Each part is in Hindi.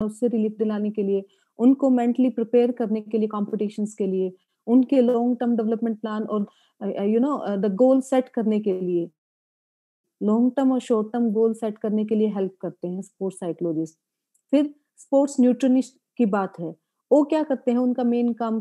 उससे रिलीफ दिलाने के लिए, उनको मेंटली प्रिपेयर करने के लिए कॉम्पिटिशन्स के लिए, उनके लॉन्ग टर्म डेवलपमेंट प्लान और द गोल सेट करने के लिए, लॉन्ग टर्म और शॉर्ट टर्म गोल सेट करने के लिए हेल्प करते हैं स्पोर्ट्स साइकोलॉजिस्ट। फिर स्पोर्ट्स न्यूट्रिनिस्ट की बात है, वो क्या करते हैं, उनका मेन काम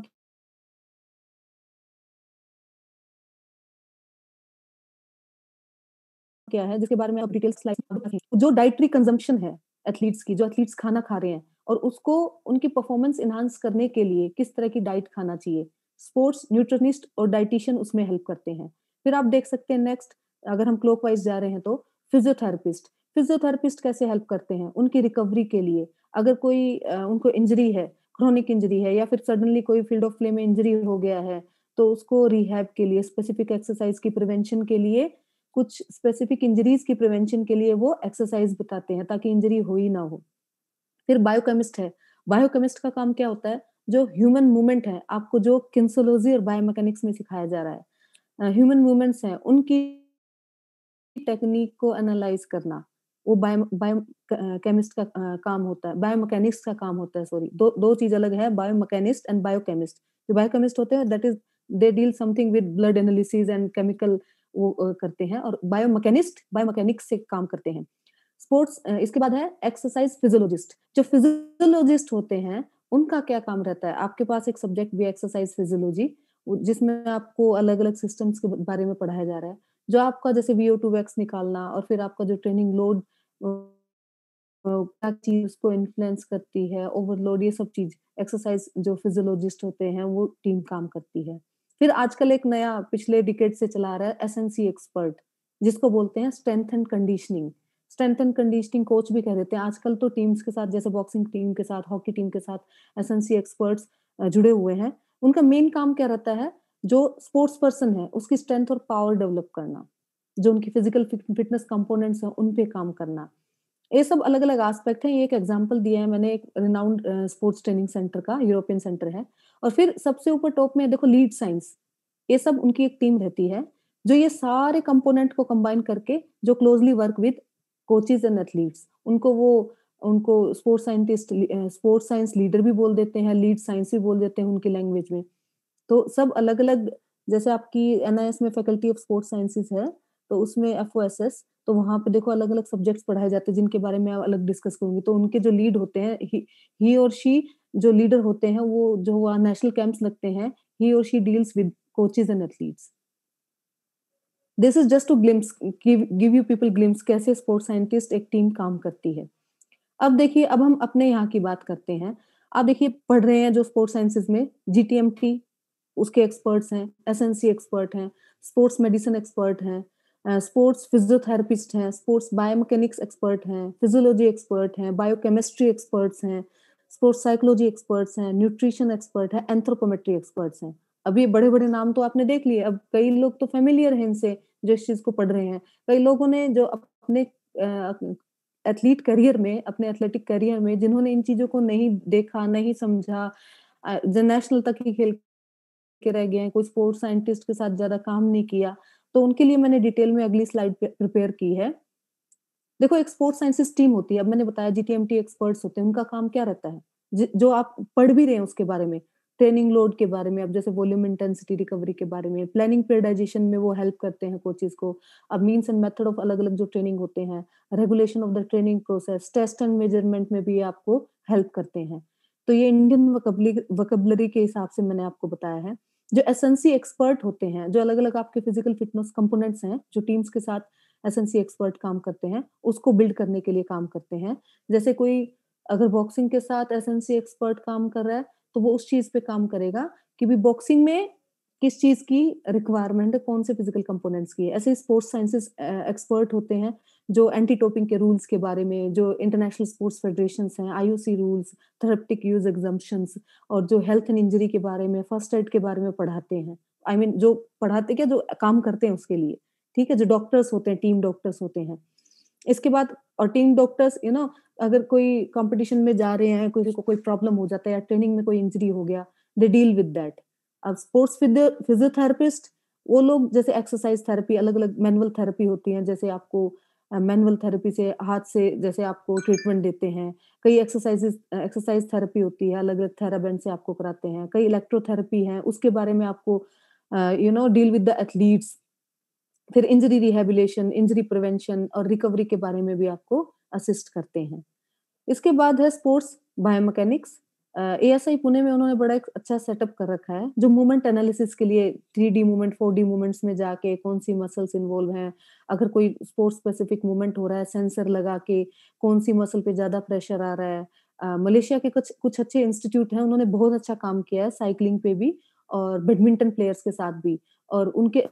क्या है, जिसके बारे में आप डिटेल स्लाइड जो डाइटरी कंजम्पशन है एथलीट्स की, जो एथलीट्स खाना खा रहे हैं और उसको उनकी परफॉर्मेंस एनहांस करने के लिए किस तरह की डाइट खाना चाहिए, स्पोर्ट्स न्यूट्रिनिस्ट और डाइटिशियन उसमें हेल्प करते हैं। फिर आप देख सकते हैं नेक्स्ट, अगर हम क्लॉकवाइज जा रहे हैं तो फिजियोथेरेपिस्ट, फिजियोथेरेपिस्ट कैसे हेल्प करते हैं उनकी रिकवरी के लिए। अगर कोई उनको इंजरी है, क्रोनिक इंजरी है या फिर सडनली कोई फील्ड ऑफ प्ले में इंजरी हो गया है, तो उसको रिहैब के लिए स्पेसिफिक एक्सरसाइज की प्रिवेंशन के लिए, कुछ स्पेसिफिक इंजरीज की प्रिवेंशन के लिए वो एक्सरसाइज बताते हैं ताकि इंजरी हो ही ना हो। फिर बायोकेमिस्ट है, बायोकेमिस्ट का काम क्या होता है, जो ह्यूमन मूवमेंट है, आपको जो किन्सोलॉजी और बायोमैकेनिक्स में सिखाया जा रहा है, ह्यूमन मूवमेंट्स हैं उनकी टेक्निक को एनालाइज करना, वो बायो बायो केमिस्ट का काम होता है, बायोमैकेनिक्स का काम होता है, सॉरी, दो दो चीज अलग है, बायोमैकेनिस्ट एंड बायोकेमिस्ट। जो बायोकेमिस्ट होते हैं that is they deal something with blood analysis and chemical, वो करते हैं, और बायोमैकेनिस्ट बायोमैकेनिक्स से काम करते हैं। स्पोर्ट्स इसके बाद है एक्सरसाइज फिजियोलॉजिस्ट। जो फिजियोलॉजिस्ट होते हैं उनका क्या काम रहता है, आपके पास एक सब्जेक्ट भी एक्सरसाइज फिजियोलॉजी, जिसमें आपको अलग अलग सिस्टम्स के बारे में पढ़ाया जा रहा है, जो आपका जैसे VO2 वैक्स निकालना और फिर आपका जो ट्रेनिंग लोड क्या चीज उसको इन्फ्लुएंस करती है, ओवरलोड, ये सब चीज एक्सरसाइज जो फिजियोलॉजिस्ट होते हैं वो टीम काम करती है। फिर आजकल एक नया पिछले डिकेड से चला आ रहा है एसएनसी एक्सपर्ट, जिसको बोलते हैं strength and conditioning. Strength and conditioning coach भी कह देते हैं आजकल, तो टीम्स के साथ जैसे बॉक्सिंग टीम के साथ, हॉकी टीम के साथ एसएनसी एक्सपर्ट्स जुड़े हुए हैं। उनका मेन काम क्या रहता है, जो स्पोर्ट्स पर्सन है उसकी स्ट्रेंथ और पावर डेवलप करना, जो उनकी फिजिकल फिटनेस कंपोनेंट्स हैं उन पे काम करना। ये सब अलग-अलग एस्पेक्ट हैं। ये एक एग्जांपल दिया है मैंने एक रिनाउंड स्पोर्ट्स ट्रेनिंग सेंटर का, यूरोपियन सेंटर है। और फिर सबसे ऊपर टॉप में देखो लीड साइंस, ये सब उनकी एक टीम रहती है, जो ये सारे कंपोनेंट को कंबाइन करके जो closely work with coaches and athletes, उनको sports scientist, sports science leader भी बोल देते हैं, लीड साइंस भी बोल देते हैं उनकी लैंग्वेज में। तो सब अलग-अलग, जैसे आपकी एनआईएस में फैकल्टी ऑफ स्पोर्ट्स साइंसेज है, तो उसमें एफओएसएस, तो वहाँ पे देखो अलग-अलग सब्जेक्ट्स पढ़ाए जाते हैं जिनके बारे में अलग डिस्कस करूँगी। तो उनके जो लीड होते हैं, ही और शी जो लीडर होते हैं, वो जो वहाँ नेशनल कैंप्स लगते हैं, ही और she deals with coaches and athletes. This is just to glimpse, give you people glimpse कैसे स्पोर्ट्स साइंटिस्ट एक टीम काम करती है। अब देखिए, अब हम अपने यहाँ की बात करते हैं। आप देखिए पढ़ रहे हैं जो स्पोर्ट्स साइंसेज में जीटीएमटी, उसके एक्सपर्ट्स हैं, एसएनसी एक्सपर्ट हैं, स्पोर्ट्स मेडिसिन एक्सपर्ट हैं, स्पोर्ट्स फिजियोथेरेपिस्ट हैं, स्पोर्ट्स बायोमैकेनिक्स एक्सपर्ट हैं, फिजियोलॉजी एक्सपर्ट हैं, बायोकेमिस्ट्री एक्सपर्ट्स हैं, स्पोर्ट्स साइकोलॉजी एक्सपर्ट्स हैं, न्यूट्रिशन एक्सपर्ट है, एंथ्रोपोमेट्री एक्सपर्ट्स हैं। अब ये बड़े-बड़े नाम तो आपने देख लिए, अब कई लोग तो फ़ैमिलियर हैं इनसे, जो इस चीज़ को पढ़ रहे हैं। कई लोगों ने जो अपने एथलीट करियर में, अपने एथलेटिक करियर में जिन्होंने इन चीज़ों को नहीं देखा, नहीं समझा, जो नेशनल तक ही खेल के रह गए हैं, कोई स्पोर्ट्स साइंटिस्ट के साथ ज़्यादा काम नहीं किया, तो उनके लिए मैंने डिटेल में अगली स्लाइड पे प्रिपेयर की है। देखो एक स्पोर्ट्स साइंसेस टीम होती है, अब मैंने बताया जीटीएमटी एक्सपर्ट्स होते हैं, उनका काम क्या रहता है? जो आप पढ़ भी रहे हैं उसके बारे में, ट्रेनिंग लोड के बारे में, अब जैसे वॉल्यूम इंटेंसिटी रिकवरी के बारे में, प्लानिंग पीरियडाइजेशन में वो हेल्प करते हैं कोचेस को। अब मीन्स एंड मेथड ऑफ अलग-अलग जो ट्रेनिंग होते हैं, regulation of the training process, test and measurement में भी आपको हेल्प करते हैं। तो ये इंडियन वोकैब्युलरी के हिसाब से मैंने आपको बताया है। जो एसएनसी एक्सपर्ट होते हैं, जो अलग-अलग आपके फिजिकल फिटनेस कंपोनेंट्स हैं, जो टीम्स के साथ एसएनसी एक्सपर्ट काम करते हैं, उसको बिल्ड करने के लिए काम करते हैं। जैसे कोई अगर बॉक्सिंग के साथ एसएनसी एक्सपर्ट काम कर रहा है, तो वो उस चीज़ पे काम करेगा कि भी बॉक्सिंग में किस चीज़ की रिक्वायरमेंट है, कौन से फिजिकल कंपोनेंट्स की है। ऐसे ही स्पोर्ट्स साइंसेस एक्सपर्ट होते हैं, जो एंटी डोपिंग के रूल्स के बारे में, जो इंटरनेशनल स्पोर्ट्स फेडरेशंस हैं, IOC rules, therapeutic use exemptions, और जो हेल्थ एंड इंजरी के बारे में, फर्स्ट एड के बारे में पढ़ाते हैं। आई मीन जो पढ़ाते क्या, जो काम करते हैं उसके लिए। ठीक है? जो डॉक्टर्स होते हैं, टीम डॉक्टर्स होते हैं। इसके बाद और टीम डॉक्टर्स अगर कोई कॉम्पिटिशन में जा रहे हैं, किसी को कोई प्रॉब्लम हो जाता है या ट्रेनिंग में कोई इंजरी हो गया, दे डील विद दैट। अब स्पोर्ट्स फिजियोथेरेपिस्ट, वो लोग जैसे एक्सरसाइज थेरेपी, अलग-अलग मैनुअल थेरेपी होती है, जैसे आपको मैनुअल थेरेपी से हाथ से जैसे आपको ट्रीटमेंट देते हैं, कई एक्सरसाइज थेरेपी होती है, अलग-अलग थेराबैंड से आपको कराते हैं, कई इलेक्ट्रोथेरेपी है, उसके बारे में आपको डील विद द एथलीट्स, फिर इंजरी रिहैबिलिटेशन, इंजरी प्रिवेंशन और रिकवरी के बारे में भी आपको असिस्ट करते हैं। इसके बाद है स्पोर्ट्स बायोमैकेनिक्स। एएसआई पुणे में उन्होंने बड़ा एक अच्छा सेटअप कर रखा है, जो मूवमेंट एनालिसिस के लिए 3D मूवमेंट, 4D मूवमेंट्स में जाके कौन-सी मसल्स इन्वॉल्व हैं, अगर कोई स्पोर्ट्स स्पेसिफिक मूवमेंट हो रहा है, सेंसर लगा के कौन-सी मसल पे ज़्यादा प्रेशर आ रहा है। मलेशिया के कुछ कुछ अच्छे इंस्टीट्यूट हैं, उन्होंने बहुत अच्छा काम किया है साइक्लिंग पे भी और बैडमिंटन प्लेयर्स के साथ भी और उनके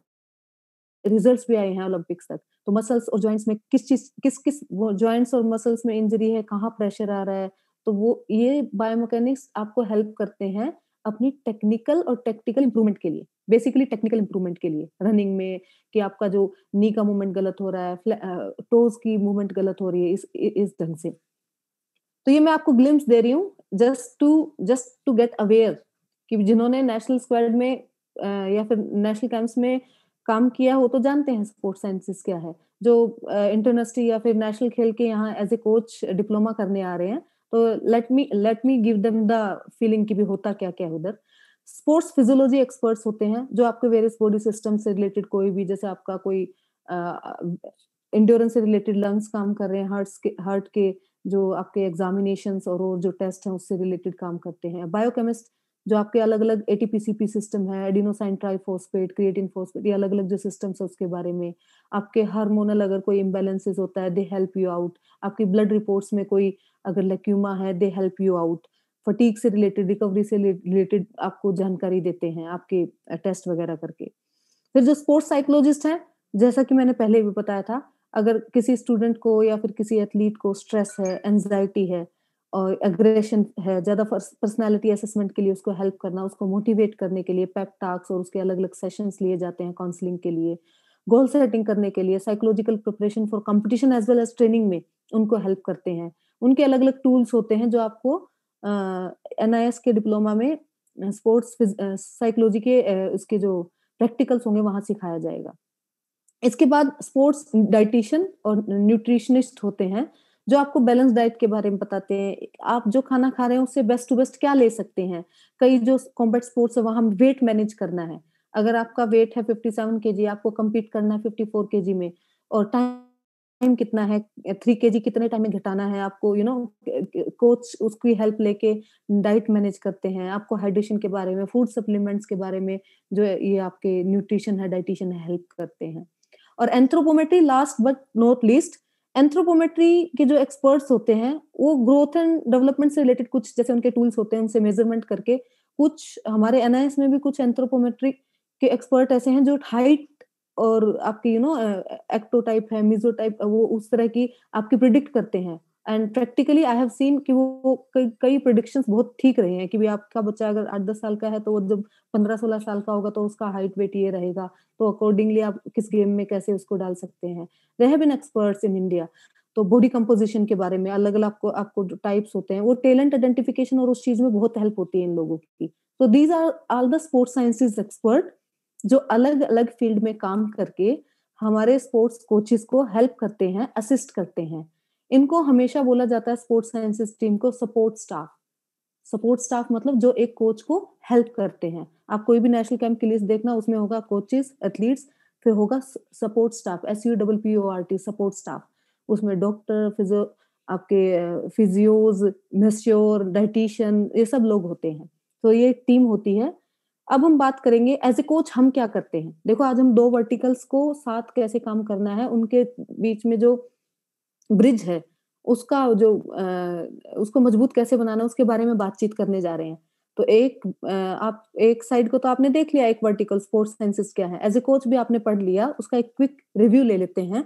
रिजल्ट्स भी आए हैं ओलंपिक्स तक। तो मसल्स और जॉइंट्स में किस-किस वो जॉइंट्स और मसल्स में इंजरी है, कहाँ प्रेशर आ रहा है, तो वो ये बायोमैकेनिक्स आपको हेल्प करते हैं अपनी टेक्निकल और टैक्टिकल इम्प्रूवमेंट के लिए। बेसिकली टेक्निकल इम्प्रूवमेंट के लिए, रनिंग में कि आपका जो नी का मूवमेंट गलत हो रहा है, टोज़ की मूवमेंट गलत हो रही है इस ढंग से। तो ये मैं आपको ग्लिम्प्स दे रही हूँ जस्ट टू गेट अवेयर कि जिन्होंने नेशनल स्क्वाड में या फिर नेशनल कैंप्स में काम किया हो तो जानते हैं स्पोर्ट्स साइंसेस क्या है। जो इंटरयूनिवर्सिटी या फिर नेशनल खेल के यहाँ एज़ ए कोच डिप्लोमा करने आ रहे हैं, तो let me give them the feeling कि भी होता क्या-क्या है उधर। स्पोर्ट्स फिजियोलॉजी एक्सपर्ट्स होते हैं, जो आपके वेरियस बॉडी सिस्टम से रिलेटेड कोई भी जैसे आपका कोई एंड्योरेंस से रिलेटेड लंग्स काम कर रहे हैं, हार्ट के जो आपके एग्जामिनेशंस और वो जो टेस्ट हैं उससे रिलेटेड काम करते हैं। बायोकेमिस्ट जो आपके अलग-अलग एटीपी-सीपी सिस्टम है, एडिनोसाइन ट्राइफॉस्फेट, क्रिएटिन फॉस्फेट ये अलग-अलग जो सिस्टम्स है उसके बारे में। आपके हार्मोनल अगर कोई इम्बैलेंसेस होता है, दे हेल्प यू आउट। आपकी ब्लड रिपोर्ट्स में कोई अगर लेक्यूमा है, they help you out. Fatigue से रिलेटेड, रिकवरी से रिलेटेड आपको जानकारी देते हैं आपके टेस्ट वगैरह करके। फिर जो स्पोर्ट्स साइकोलॉजिस्ट हैं, जैसा कि मैंने पहले भी बताया था, अगर किसी स्टूडेंट को या फिर किसी एथलीट को स्ट्रेस है, एंग्जायटी है और एग्रेशन है, ज़्यादा पर्सनैलिटी असेसमेंट के लिए उसको हेल्प करना, उसको मोटिवेट करने के लिए पेप टॉक्स और उसके अलग-अलग सेशंस लिए जाते हैं काउंसलिंग के लिए। गोल सेटिंग करने के लिए psychological preparation for competition as well as training में उनको हेल्प करते हैं। उनके अलग-अलग टूल्स होते हैं जो आपको एनआईएस के डिप्लोमा में साइकोलॉजी के उसके जो प्रैक्टिकल्स होंगे वहाँ सिखाया जाएगा। इसके बाद स्पोर्ट्स डायटीशियन और न्यूट्रिशनिस्ट होते हैं, जो आपको बैलेंस डाइट के बारे में बताते हैं। आप जो खाना खा रहे हैं उससे बेस्ट टू बेस्ट क्या ले सकते हैं। कई जो कॉम्बैट स्पोर्ट्स है वहाँ वेट मैनेज करना है। अगर आपका वेट है 57 केजी आपको कम्पीट करना है 54 केजी में और टाइम कितना है 3 केजी कितने टाइम में घटाना है आपको कोच उसकी हेल्प लेके डाइट मैनेज करते हैं। आपको हाइड्रेशन के बारे में, फूड सप्लीमेंट्स के बारे में जो ये आपके न्यूट्रिशन है, डायटीशियन है हेल्प करते हैं। और anthropometry last but not least anthropometry के जो एक्सपर्ट्स होते हैं वो ग्रोथ एंड डेवलपमेंट से रिलेटेड कुछ जैसे उनके टूल्स होते हैं उनसे मेजरमेंट करके कुछ हमारे एनआईएस में भी कुछ एंथ्रोपोमेट्री के एक्सपर्ट ऐसे हैं जो हाइट और आपकी एक्टोटाइप है मीजोटाइप वो उस तरह की आपकी प्रिडिक्ट करते हैं and practically I have seen कि वो कई प्रिडिक्शंस बहुत ठीक रहे हैं कि भी आपका बच्चा अगर 8-10 साल का है तो वो जब 15-16 साल का होगा तो उसका हाइट वेट ये रहेगा तो अकॉर्डिंगली आप किस गेम में कैसे उसको डाल सकते हैं। There have been experts in India तो बॉडी कंपोजिशन के बारे में अलग-अलग आपको आपको जो टाइप्स होते हैं वो टैलेंट आइडेंटिफिकेशन और उस चीज में बहुत हेल्प होती है इन लोगों की। तो these are all the sports sciences expert जो अलग-अलग फील्ड में काम करके हमारे स्पोर्ट्स कोचेस को हेल्प करते हैं, असिस्ट करते हैं। इनको हमेशा बोला जाता है स्पोर्ट्स साइंसेस टीम को सपोर्ट स्टाफ। सपोर्ट स्टाफ मतलब जो एक कोच को हेल्प करते हैं। आप कोई भी नेशनल कैंप की लिस्ट देखना उसमें होगा कोचेस, एथलीट्स फिर होगा support staff SUPPORT support staff. उसमें डॉक्टर, फिजियोज, मैस्योर, डायटीशियन ये सब लोग होते हैं। तो ये एक टीम होती है। अब हम बात करेंगे एज़ ए कोच हम क्या करते हैं? देखो आज हम 2 वर्टिकल्स को साथ कैसे काम करना है, उनके बीच में जो ब्रिज है, उसका उसको मजबूत कैसे बनाना है, उसके बारे में बातचीत करने जा रहे हैं। तो आप एक साइड को तो आपने देख लिया एक वर्टिकल स्पोर्ट्स साइंसेस क्या है। एज़ ए कोच भी आपने पढ़ लिया, उसका एक क्विक रिव्यू ले लेते हैं।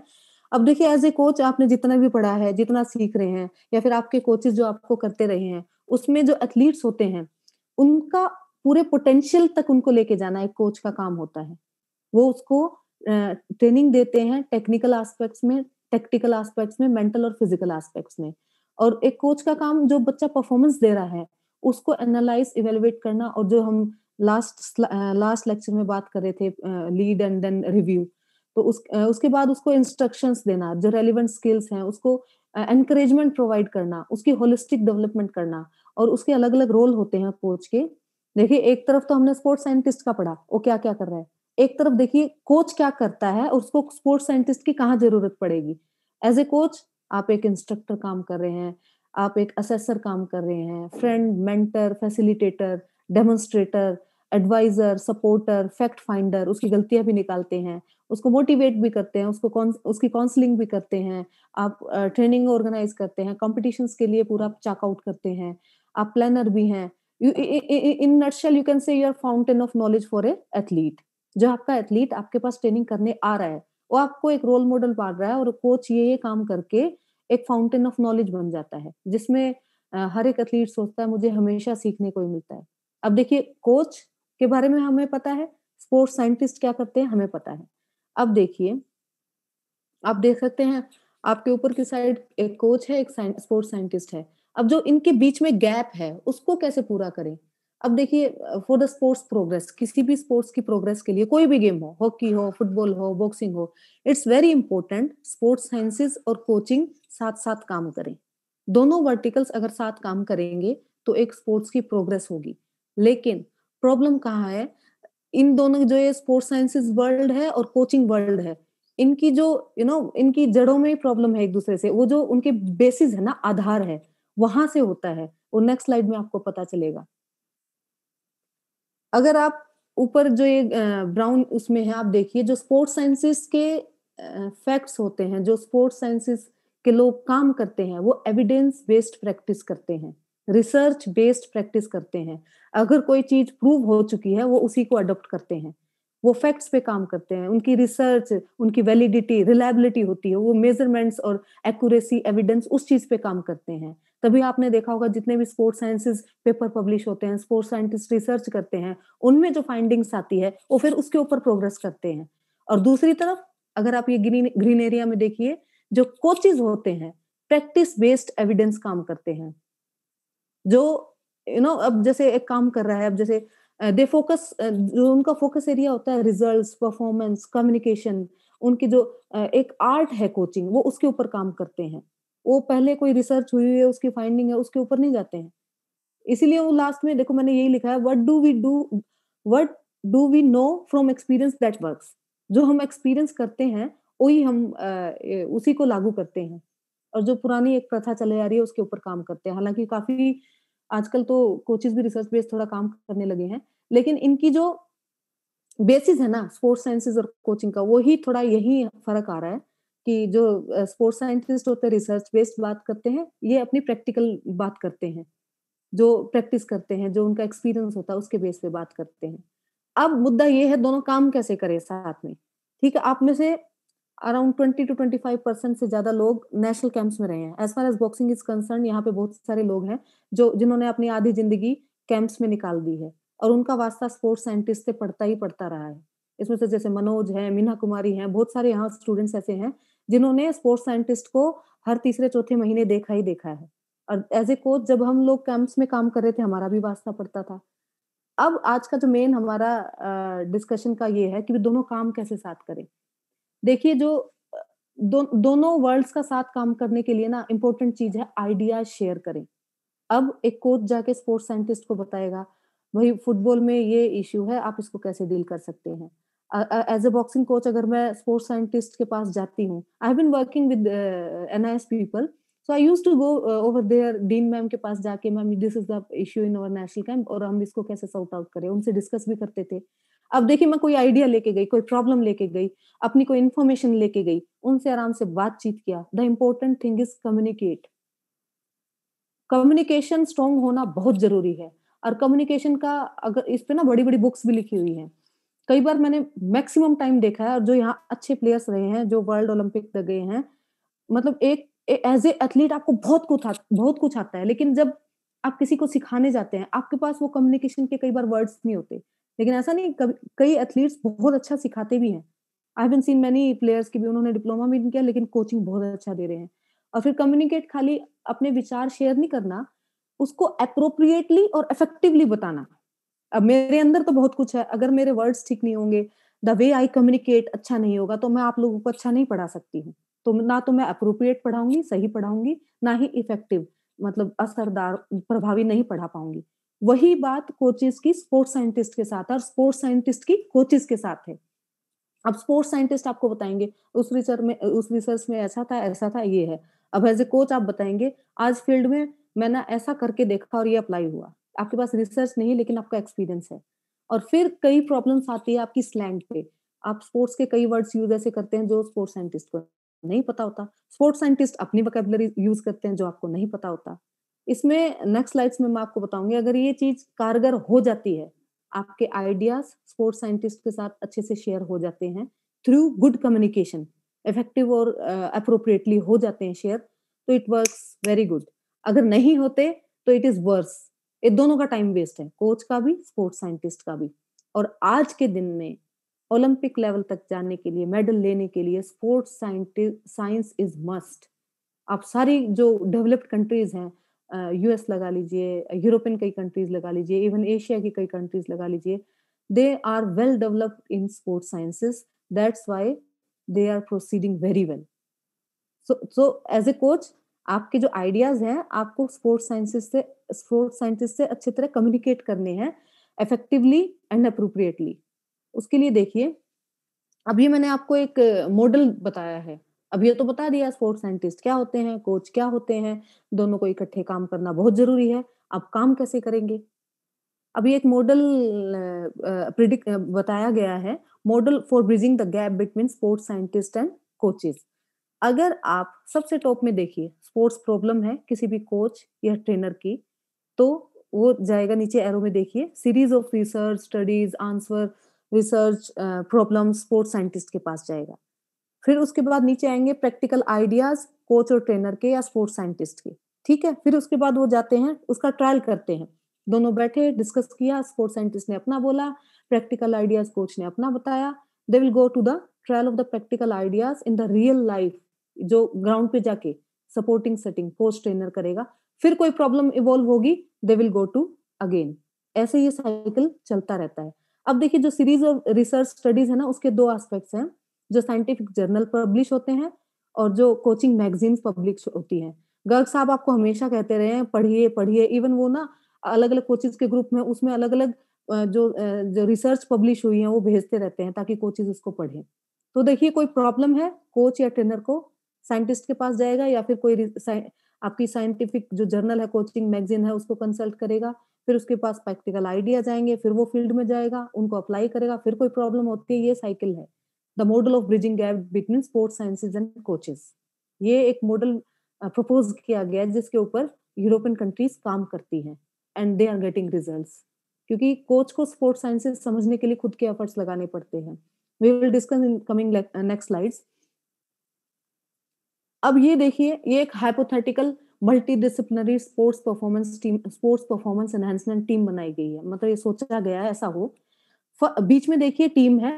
अब देखिए एज़ ए कोच आपने जितना भी पढ़ा है, जितना सीख रहे हैं या फिर आपके कोचेस जो आपको करते रहे हैं, उसमें जो एथलीट्स होते हैं, उनका पूरे पोटेंशियल तक उनको लेके जाना एक कोच का काम होता है। वो उसको ट्रेनिंग देते हैं टेक्निकल एस्पेक्ट्स में, टैक्टिकल एस्पेक्ट्स में, मेंटल और फिजिकल एस्पेक्ट्स में। और एक कोच का काम जो बच्चा परफॉर्मेंस दे रहा है, उसको एनालाइज़, इवैल्यूएट करना और जो हम लास्ट लेक्चर में बात कर रहे थे लीड एंड देन रिव्यू। उसके बाद उसको इंस्ट्रक्शंस देना, जो रेलेवेंट स्किल्स हैं उसको एनकरेजमेंट प्रोवाइड करना, उसकी होलिस्टिक डेवलपमेंट करना और उसके अलग-अलग रोल होते हैं कोच के। देखिए, एक तरफ तो हमने स्पोर्ट्स साइंटिस्ट का पढ़ा, वो क्या-क्या कर रहा है। एक तरफ देखिए कोच क्या करता है और उसको स्पोर्ट्स साइंटिस्ट की कहाँ ज़रूरत पड़ेगी। एज़ ए कोच आप एक इंस्ट्रक्टर काम कर रहे हैं, आप एक असेसर काम कर रहे हैं, friend, mentor, facilitator, demonstrator, advisor, supporter, fact finder, उसकी गलतियाँ भी निकालते हैं, उसको मोटिवेट भी करते हैं, उसकी काउंसलिंग भी करते हैं, आप ट्रेनिंग ऑर्गेनाइज़ करते हैं, कॉम्पिटिशन्स के लिए पूरा चाक आउट करते हैं, आप प्लानर भी हैं। यू इ in nutshell you can say you are fountain of knowledge for a athlete. जो आपका एथलीट आपके पास ट्रेनिंग करने आ रहा है, वो आपको एक रोल मॉडल मान रहा है और कोच ये काम करके एक फाउंटेन ऑफ नॉलेज बन जाता है, जिसमें हर एक एथलीट सोचता है मुझे हमेशा सीखने को ही मिलता है। अब देखिए कोच के बारे में हमें पता है, स्पोर्ट्स साइंटिस्ट क्या करते हैं हमें पता है। अब देखिए, आप देख सकते हैं आपके ऊपर की साइड एक कोच है, एक स्पोर्ट्स साइंटिस्ट है। अब जो इनके बीच में गैप है, उसको कैसे पूरा करें? अब देखिए फॉर द स्पोर्ट्स प्रोग्रेस किसी भी स्पोर्ट्स की प्रोग्रेस के लिए कोई भी गेम हो, हॉकी हो, फुटबॉल हो, बॉक्सिंग हो, it's very important sports sciences और कोचिंग साथ-साथ काम करें। दोनों वर्टिकल्स अगर साथ काम करेंगे, तो एक स्पोर्ट्स की प्रोग्रेस होगी। लेकिन प्रॉब्लम कहाँ है? इन दोनों जो ये स्पोर्ट्स साइंसेस वर्ल्ड है और कोचिंग वर्ल्ड है, इनकी जो इनकी जड़ों में ही प्रॉब्लम है एक-दूसरे से। वो जो उनके बेसिस है ना, आधार है, वहाँ से होता है। वो नेक्स्ट स्लाइड में आपको पता चलेगा। अगर आप ऊपर जो ये ब्राउन उसमें है आप देखिए जो स्पोर्ट्स साइंसेस के फैक्ट्स होते हैं, जो स्पोर्ट्स साइंसेस के लोग काम करते हैं, वो एविडेंस बेस्ड प्रैक्टिस करते हैं, रिसर्च बेस्ड प्रैक्टिस करते हैं। अगर कोई चीज़ प्रूव हो चुकी है, वो उसी को अडॉप्ट करते हैं। वो फैक्ट्स पे काम करते हैं, उनकी रिसर्च, उनकी वैलिडिटी, रिलायबिलिटी होती है, वो मेज़रमेंट्स और एक्यूरेसी, एविडेंस उस चीज़ पे काम करते हैं। तभी आपने देखा होगा जितने भी स्पोर्ट्स साइंसेस पेपर पब्लिश होते हैं, स्पोर्ट्स साइंटिस्ट रिसर्च करते हैं, उनमें जो फाइंडिंग्स आती है, वो फिर उसके ऊपर प्रोग्रेस करते हैं। और दूसरी तरफ अगर आप ये ग्रीन ग्रीन एरिया में देखिए, जो कोचेज़ होते हैं, प्रैक्टिस बेस्ड एविडेंस काम करते हैं। जो अब जैसे एक काम कर रहा है, अब जैसे दे फोकस जो उनका फोकस एरिया होता है रिजल्ट्स, परफॉर्मेंस, कम्युनिकेशन, उनकी जो एक आर्ट है कोचिंग, वो उसके ऊपर काम करते हैं। वो पहले कोई रिसर्च हुई है, उसकी फाइंडिंग है, उसके ऊपर नहीं जाते हैं। इसीलिए वो लास्ट में देखो मैंने यही लिखा है what do we know from experience that works. जो हम एक्सपीरियंस करते हैं, वही हम उसी को लागू करते हैं। और जो पुरानी एक प्रथा चली आ रही है उसके ऊपर काम करते हैं। हालाँकि काफ़ी आजकल तो कोचेज़ भी रिसर्च बेस्ड थोड़ा काम करने लगे हैं। लेकिन इनकी जो बेसिस है ना स्पोर्ट्स साइंसेज़ और कोचिंग का, वही थोड़ा यही फ़र्क आ रहा है कि जो स्पोर्ट्स साइंटिस्ट होते हैं रिसर्च बेस्ड बात करते हैं, ये अपनी प्रैक्टिकल बात करते हैं। जो प्रैक्टिस करते हैं, जो उनका एक्सपीरियंस होता है उसके बेस पे बात करते हैं। अब मुद्दा ये है दोनों काम कैसे करें साथ में? ठीक है, आप में से अराउंड 20 टू 25% से ज़्यादा लोग नेशनल कैंप्स में रहे हैं। As far as boxing is concerned यहाँ पे बहुत सारे लोग हैं, जो जिन्होंने अपनी आधी ज़िंदगी कैंप्स में निकाल दी है और उनका वास्ता स्पोर्ट्स साइंटिस्ट से पड़ता ही पड़ता रहा है। इसमें से जैसे मनोज हैं, मीना कुमारी हैं, बहुत सारे यहाँ स्टूडेंट्स ऐसे हैं, जिन्होंने स्पोर्ट्स साइंटिस्ट को हर तीसरे-चौथे महीने देखा ही देखा है। और एज़ ए कोच जब हम लोग कैंप्स में काम कर रहे थे, हमारा भी वास्ता पड़ता था। अब आज का जो मेन हमारा डिस्कशन का ये है कि वे दोनों काम कैसे साथ करें। देखिए जो दोनों वर्ल्ड्स का साथ काम करने के लिए ना इम्पोर्टेंट चीज़ है आइडियाज़ शेयर करें। अब एक कोच जाके स्पोर्ट्स साइंटिस्ट को बताएगा, भई फुटबॉल में ये इश्यू है, आप इसको कैसे डील कर सकते हैं। एज़ अ बॉक्सिंग कोच अगर मैं स्पोर्ट्स साइंटिस्ट के पास जाती हूँ, I have been working with NIS people, so I used to go over there dean ma'am के पास जाके ma'am this is the issue in our national camp और हम इसको कैसे सॉर्ट आउट करें, उनसे डिस्कस भी करते थे। अब देखिए मैं कोई आइडिया लेके गई, कोई प्रॉब्लम लेके गई, अपनी कोई इन्फॉर्मेशन लेके गई, उनसे आराम से बातचीत किया। The important thing is communicate. Communication strong होना बहुत ज़रूरी है और कम्युनिकेशन का अगर इस पे ना बड़ी-बड़ी बुक्स भी लिखी हुई हैं। कई बार मैंने मैक्सिमम टाइम देखा है और जो यहाँ अच्छे प्लेयर्स रहे हैं, जो वर्ल्ड ओलंपिक तक गए हैं, मतलब एक एज़ ए एथलीट आपको बहुत कुछ आता है, लेकिन जब आप किसी को सिखाने जाते हैं, आपके पास वो कम्युनिकेशन के कई बार वर्ड्स नहीं होते। लेकिन ऐसा नहीं कभी कई एथलीट्स बहुत अच्छा सिखाते भी हैं। I have been seen many players की भी उन्होंने डिप्लोमा भी नहीं किया लेकिन कोचिंग बहुत अच्छा दे रहे हैं। और फिर कम्युनिकेट खाली अपने विचार शेयर नहीं करना, उसको एप्रोप्रिएटली और इफेक्टिवली बताना। अब मेरे अंदर तो बहुत कुछ है, अगर मेरे वर्ड्स ठीक नहीं होंगे, द वे आई कम्युनिकेट अच्छा नहीं होगा, तो मैं आप लोगों को अच्छा नहीं पढ़ा सकती हूँ। तो ना तो मैं एप्रोप्रिएट पढ़ाऊँगी, सही पढ़ाऊँगी, ना ही इफेक्टिव मतलब असरदार, प्रभावी नहीं पढ़ा पाऊँगी। वही बात कोचेज़ की स्पोर्ट्स साइंटिस्ट के साथ है और स्पोर्ट्स साइंटिस्ट की कोचेज़ के साथ है। अब स्पोर्ट्स साइंटिस्ट आपको बताएँगे, उस रिसर्च में ऐसा था, ये है। अब एज़ अ कोच आप बताएँगे, आज फील्ड में मैंने ऐसा करके देखा और ये अप्लाई हुआ। आपके पास रिसर्च नहीं है लेकिन आपका एक्सपीरियंस है। और फिर कई प्रॉब्लम्स आती है आपकी स्लैंग पे। आप स्पोर्ट्स के कई वर्ड्स यूज़ ऐसे करते हैं जो स्पोर्ट्स साइंटिस्ट को नहीं पता होता। स्पोर्ट्स साइंटिस्ट अपनी वोकैब्युलरी यूज़ करते हैं जो आपको नहीं पता होता। इसमें नेक्स्ट स्लाइड्स में मैं आपको बताऊँगी, अगर ये चीज़ कारगर हो जाती है, आपके आइडियाज़ स्पोर्ट्स साइंटिस्ट के साथ अच्छे से शेयर हो जाते हैं थ्रू गुड कम्युनिकेशन, इफेक्टिव और एप्रोप्रिएटली हो जाते हैं शेयर, तो इट वर्क्स वेरी गुड। अगर नहीं होते तो इट इज़ वर्स। ये दोनों का टाइम वेस्ट है, कोच का भी, स्पोर्ट्स साइंटिस्ट का भी। और आज के दिन में ओलंपिक लेवल तक जाने के लिए, मेडल लेने के लिए साइंस इज़ मस्ट। आप सारी जो डेवलप्ड कंट्रीज़ हैं, यूएस लगा लीजिए, यूरोपियन कई कंट्रीज़ लगा लीजिए, इवन एशिया की कई कंट्रीज़ लगा लीजिए, they are well developed in sports sciences, that's why they are proceeding very well. So as a coach आपके जो आइडियाज़ हैं, आपको स्पोर्ट्स साइंटिस्ट से अच्छी तरह कम्युनिकेट करने हैं, इफेक्टिवली एंड एप्रोप्रिएटली। उसके लिए देखिए, अभी मैंने आपको एक मॉडल बताया है। अब ये तो बता दिया स्पोर्ट्स साइंटिस्ट क्या होते हैं, कोच क्या होते हैं, दोनों को इकट्ठे काम करना बहुत ज़रूरी है। अब काम कैसे करेंगे? अभी एक मॉडल बताया गया है, model for bridging the gap between sports scientist and coaches. अगर आप सबसे टॉप में देखिए, स्पोर्ट्स प्रॉब्लम है किसी भी कोच या ट्रेनर की, तो वो जाएगा नीचे एरो में देखिए, series of research, studies, answer, research problem sports scientist के पास जाएगा। फिर उसके बाद नीचे आएँगे प्रैक्टिकल आइडियाज़ कोच और ट्रेनर के या स्पोर्ट्स साइंटिस्ट के, ठीक है? फिर उसके बाद वो जाते हैं, उसका ट्रायल करते हैं। दोनों बैठे, डिस्कस किया, स्पोर्ट्स साइंटिस्ट ने अपना बोला, प्रैक्टिकल आइडियाज़ कोच ने अपना बताया। They will go to the trial of the practical ideas in the real life, जो ग्राउंड पे जाके सपोर्टिंग सेटिंग कोच ट्रेनर करेगा। फिर कोई प्रॉब्लम इवॉल्व होगी, they will go to again. ऐसे ये साइकिल चलता रहता है। अब देखिए जो सीरीज़ ऑफ रिसर्च स्टडीज़ है ना, उसके 2 एस्पेक्ट्स हैं। जो साइंटिफिक जर्नल पब्लिश होते हैं और जो कोचिंग मैगज़ीन्स पब्लिश होती हैं। गर्ग साहब आपको हमेशा कहते रहे हैं पढ़िए, पढ़िए, इवन वो ना अलग-अलग कोचेज़ के ग्रुप में उसमें अलग-अलग जो रिसर्च पब्लिश हुई है वो भेजते रहते हैं ताकि कोचेज़ उसको पढ़ें। तो देखिए कोई प्रॉब्लम है, कोच या ट्रेनर को साइंटिस्ट के पास जाएगा या फिर कोई आपकी साइंटिफिक जो जर्नल है, कोचिंग मैगज़ीन है उसको कंसल्ट करेगा। फिर उसके पास प्रैक्टिकल आइडियाज़ आएँगे, फिर वो फील्ड में जाएगा, उनको अप्लाई करेगा, फिर कोई प्रॉब्लम होती है, ये साइकिल है। The model of bridging gap between sports sciences and coaches. ये एक मॉडल प्रपोज किया गया है जिसके ऊपर यूरोपियन कंट्रीज काम करती हैं and they are getting results, क्योंकि कोच को स्पोर्ट्स साइंसेज समझने के लिए खुद के एफर्ट्स लगाने पड़ते हैं। We will discuss in coming next slides. अब ये देखिए, ये एक hypothetical multidisciplinary sports performance enhancement team बनाई गई है, मतलब ये सोचा गया है ऐसा हो। बीच में देखिए टीम है,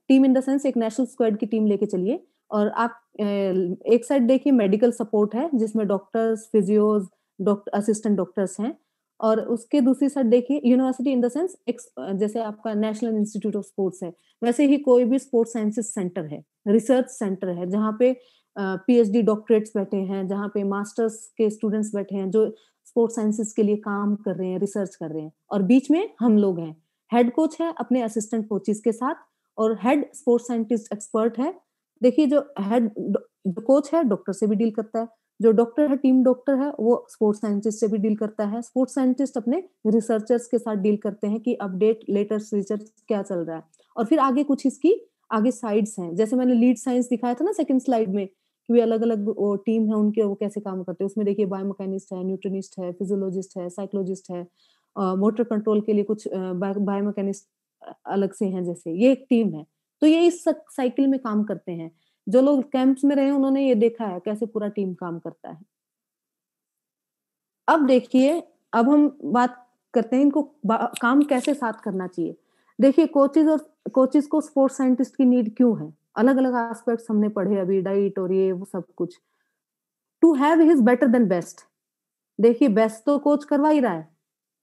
टीम इन द सेंस एक नेशनल स्क्वाड की टीम लेके चलिए और आप एक साइड देखिए मेडिकल सपोर्ट है जिसमें डॉक्टर्स, फिजियोज, असिस्टेंट डॉक्टर्स हैं और उसके दूसरी साइड देखिए यूनिवर्सिटी इन द सेंस जैसे आपका नेशनल इंस्टीट्यूट ऑफ स्पोर्ट्स है, वैसे ही कोई भी स्पोर्ट्स साइंसेस सेंटर है, रिसर्च सेंटर है जहाँ पे पीएचडी डॉक्टरेट्स बैठे हैं, जहाँ पे मास्टर्स के स्टूडेंट्स बैठे हैं जो स्पोर्ट्स साइंसेस के लिए काम कर रहे हैं, रिसर्च कर रहे हैं और बीच में हम लोग हैं। हेड कोच है अपने असिस्टेंट कोचेस के साथ और हेड स्पोर्ट्स साइंटिस्ट एक्सपर्ट है। देखिए जो कोच है डॉक्टर से भी डील करता है, जो डॉक्टर है टीम डॉक्टर है वो स्पोर्ट्स साइंटिस्ट से भी डील करता है। स्पोर्ट्स साइंटिस्ट अपने रिसर्चर्स के साथ डील करते हैं कि अपडेट लेटेस्ट रिसर्च क्या चल रहा है और फिर आगे कुछ इसकी आगे साइड्स हैं, जैसे मैंने लीड साइंस दिखाया था ना सेकंड स्लाइड में कि वे अलग-अलग वो टीम है उनके वो कैसे काम करते हैं। उसमें देखिए बायोमैकेनिस्ट है, न्यूट्रिनिस्ट है, फिजियोलॉजिस्ट है, साइकोलॉजिस्ट है, मोटर कंट्रोल के लिए कुछ बायोमैकेनिस्ट अलग से हैं जैसे, ये एक टीम है। तो ये इस साइकिल में काम करते हैं। जो लोग कैंप्स में रहे हैं उन्होंने ये देखा है कैसे पूरा टीम काम करता है। अब देखिए, अब हम बात करते हैं इनको काम कैसे साथ करना चाहिए। देखिए कोचेज़ को स्पोर्ट्स साइंटिस्ट की नीड क्यों है? अलग-अलग एस्पेक्ट्स हमने पढ़े अभी डाइट और ये वो सब कुछ। To have his better than best. देखिए बेस्ट तो कोच करवा ही रहा है।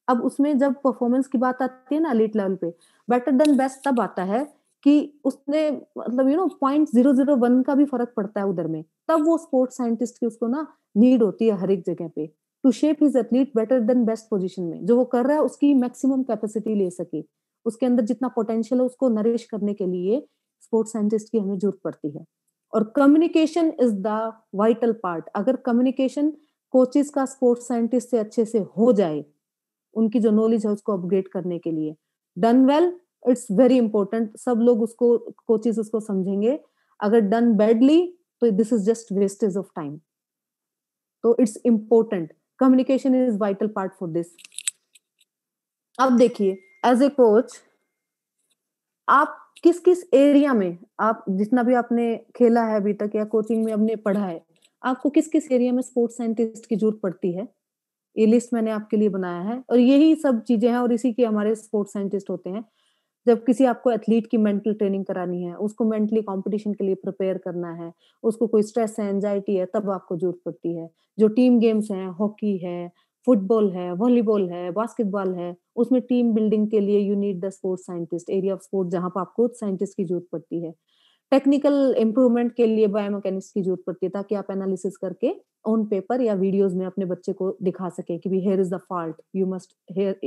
अब उसमें जब परफॉर्मेंस की बात आती है ना एलीट लेवल पे, बेटर देन बेस्ट तब आता है कि उसने मतलब 0.001 का भी फ़र्क पड़ता है उधर में, तब वो स्पोर्ट्स साइंटिस्ट की उसको ना नीड होती है हर एक जगह पे, to shape his athlete better than best position में। जो वो कर रहा है उसकी मैक्सिमम कैपेसिटी ले सके, उसके अंदर जितना पोटेंशियल है उसको नरिश करने के लिए स्पोर्ट्स साइंटिस्ट की हमें ज़रूरत पड़ती है। और communication is the vital part. अगर कम्युनिकेशन कोचेज़ का स्पोर्ट्स साइंटिस्ट से अच्छे से हो जाए, उनकी जो नॉलेज है उसको अपग्रेड करने के लिए, done well it's very important, सब लोग उसको कोचेज़ उसको समझेंगे। अगर डन बैडली तो this is just wastage of time. तो it's important, communication is vital part for this. अब देखिए एज़ अ कोच आप किस-किस एरिया में, आप जितना भी आपने खेला है अभी तक या कोचिंग में आपने पढ़ा है, आपको किस-किस एरिया में स्पोर्ट्स साइंटिस्ट की ज़रूरत पड़ती है? ये लिस्ट मैंने आपके लिए बनाया है और यही सब चीज़ें हैं और इसी के हमारे स्पोर्ट्स साइंटिस्ट होते हैं। जब किसी आपको एथलीट की मेंटल ट्रेनिंग करानी है, उसको मेंटली कॉम्पिटिशन के लिए प्रिपेयर करना है, उसको कोई स्ट्रेस है, एंग्जायटी है, तब आपको ज़रूरत पड़ती है। जो टीम गेम्स हैं, हॉकी है, फुटबॉल है, वॉलीबॉल है, बास्केटबॉल है, उसमें टीम बिल्डिंग के लिए you need the sports scientist, area of sport जहाँ पे आपको साइंटिस्ट की ज़रूरत पड़ती है। टेक्निकल इम्प्रूवमेंट के लिए बायोमैकेनिक्स की ज़रूरत पड़ती है ताकि आप एनालिसिस करके ऑन पेपर या वीडियोज़ में अपने बच्चे को दिखा सकें कि here is the fault, you must here